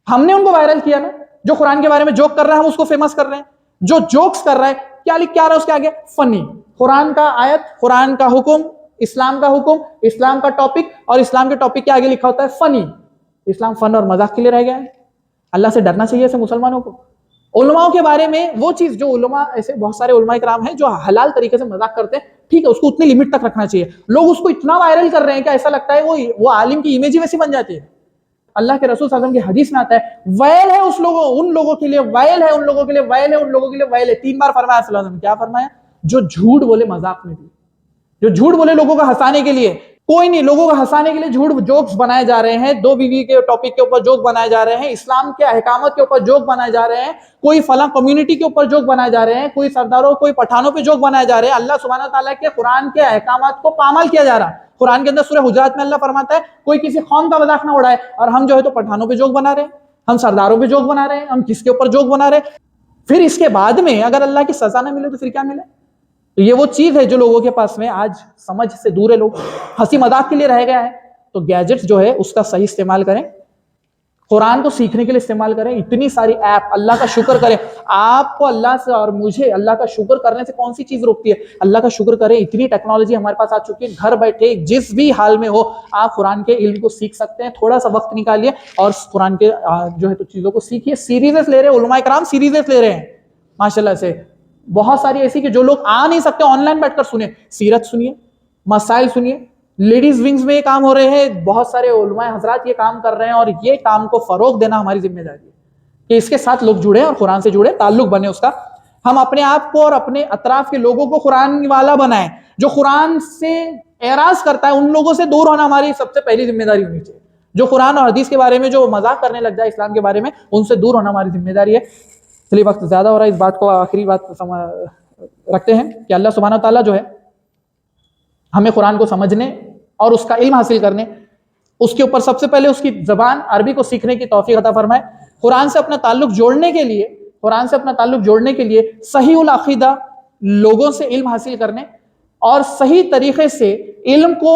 ہم نے ان کو وائرل کیا نا. جو قرآن کے بارے میں جوک کر رہا ہے ہم اس کو فیمس کر رہے ہیں. جو جوکس کر رہا ہے کیا لکھ کے آ رہا ہے اس کے آگے؟ فنی. قرآن کا آیت، قرآن کا حکم، اسلام کا حکم، اسلام کا ٹاپک، اور اسلام کے ٹاپک کے آگے لکھا ہوتا ہے فنی. اسلام فن اور مذاق کے لیے رہ گیا ہے. اللہ سے ڈرنا چاہیے ایسے مسلمانوں کو. علماء کے بارے میں وہ چیز جو علماء، ایسے بہت سارے علماء کرام ہیں جو حلال طریقے سے مذاق کرتے ہیں، ٹھیک ہے، اس کو اتنی لمٹ تک رکھنا چاہیے. لوگ اس کو اتنا وائرل کر رہے ہیں کہ ایسا لگتا ہے وہ عالم کی امیج ہی ویسی بن جاتی ہے. اللہ کے رسول صلی اللہ علیہ وسلم کی حدیث میں آتا ہے ویل ہے اس لوگوں، ان لوگوں کے لیے ویل ہے، ان لوگوں کے لیے ویل ہے، ان لوگوں کے لیے ویل ہے. 3 بار فرمایا صلی اللہ علیہ وسلم. کیا فرمایا؟ جو جھوٹ بولے مذاق میں بھی، جو جھوٹ بولے لوگوں کو ہنسانے کے لیے. کوئی نہیں، لوگوں کو ہنسانے کے لیے جھوٹ جوکس بنائے جا رہے ہیں، 2 بیوی کے ٹاپک کے اوپر جوک بنائے جا رہے ہیں، اسلام کے احکامات کے اوپر جوک بنائے جا رہے ہیں، کوئی فلاں کمیونٹی کے اوپر جوک بنائے جا رہے ہیں، کوئی سرداروں، کوئی پٹھانوں پہ جوک بنائے جا رہے ہیں. اللہ سبحانہ تعالیٰ کے قرآن کے احکامات کو پامال کیا جا رہا ہے. قرآن کے اندر سورہ حجرات میں اللہ فرماتا ہے کوئی کسی قوم کا مذاق نہ اڑائے، اور ہم جو ہے تو پٹھانوں پہ جوک بنا رہے ہیں، ہم سرداروں پہ جوک بنا رہے ہیں، ہم کس کے اوپر جوک بنا رہے ہیں. پھر اس کے بعد میں اگر اللہ کی سزا نہ ملے تو پھر کیا ملے؟ تو یہ وہ چیز ہے جو لوگوں کے پاس میں آج سمجھ سے دور ہے. لوگ ہنسی مذاق کے لیے رہ گیا ہے. تو گیجٹس جو ہے اس کا صحیح استعمال کریں، قرآن کو سیکھنے کے لیے استعمال کریں. اتنی ساری ایپ، اللہ کا شکر کریں. آپ کو اللہ سے اور مجھے اللہ کا شکر کرنے سے کون سی چیز روکتی ہے؟ اللہ کا شکر کریں، اتنی ٹیکنالوجی ہمارے پاس آ چکی ہے. گھر بیٹھے جس بھی حال میں ہو آپ قرآن کے علم کو سیکھ سکتے ہیں. تھوڑا سا وقت نکالیے اور قرآن کے جو ہے تو چیزوں کو سیکھیے. سیریزز لے رہے ہیں علماء کرام، سیریزز لے رہے ہیں ماشاءاللہ سے. بہت ساری ایسی کہ جو لوگ آ نہیں سکتے آن لائن بیٹھ کر سنیں. سیرت سنیے، مسائل سنیے. لیڈیز ونگز میں یہ کام ہو رہے ہیں، بہت سارے علماء حضرات یہ کام کر رہے ہیں، اور یہ کام کو فروغ دینا ہماری ذمہ داری ہے کہ اس کے ساتھ لوگ جڑیں اور قرآن سے جڑے، تعلق بنے اس کا. ہم اپنے آپ کو اور اپنے اطراف کے لوگوں کو قرآن والا بنائیں. جو قرآن سے اعراض کرتا ہے ان لوگوں سے دور ہونا ہماری سب سے پہلی ذمہ داری ہونی چاہیے. جو قرآن اور حدیث کے بارے میں جو مذاق کرنے لگ جائے اسلام کے بارے میں، ان سے دور ہونا ہماری ذمہ داری ہے. چلیے وقت زیادہ ہو رہا ہے، اس بات کو آخری بات رکھتے ہیں کہ اللہ سبحانہ تعالیٰ جو ہے ہمیں قرآن کو سمجھنے اور اس کا علم حاصل کرنے، اس کے اوپر سب سے پہلے اس کی زبان عربی کو سیکھنے کی توفیق عطا فرمائے. قرآن سے اپنا تعلق جوڑنے کے لیے صحیح العقیدہ لوگوں سے علم حاصل کرنے اور صحیح طریقے سے علم کو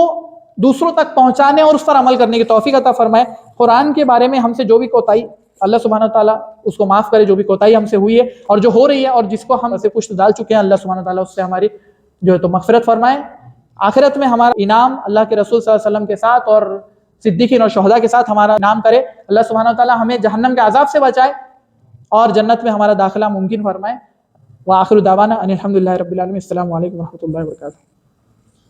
دوسروں تک پہنچانے اور اس پر عمل کرنے کی توفیق عطا فرمائے. قرآن کے بارے میں ہم سے جو بھی کوتاہی، اللہ سبحانہ تعالیٰ اس کو معاف کرے. جو بھی کوتاہی ہم سے ہوئی ہے اور جو ہو رہی ہے اور جس کو ہم سے پشت ڈال چکے ہیں، اللہ سبحانہ تعالیٰ اس سے ہماری جو ہے تو مغفرت فرمائے. آخرت میں ہمارا انعام اللہ کے رسول صلی اللہ علیہ وسلم کے ساتھ اور صدیقین اور شہداء کے ساتھ ہمارا انعام کرے. اللہ سبحانہ تعالیٰ ہمیں جہنم کے عذاب سے بچائے اور جنت میں ہمارا داخلہ ممکن فرمائے. وآخر دعوانا ان الحمد للہ رب العالمین. السلام علیکم ورحمۃ اللہ وبرکاتہ.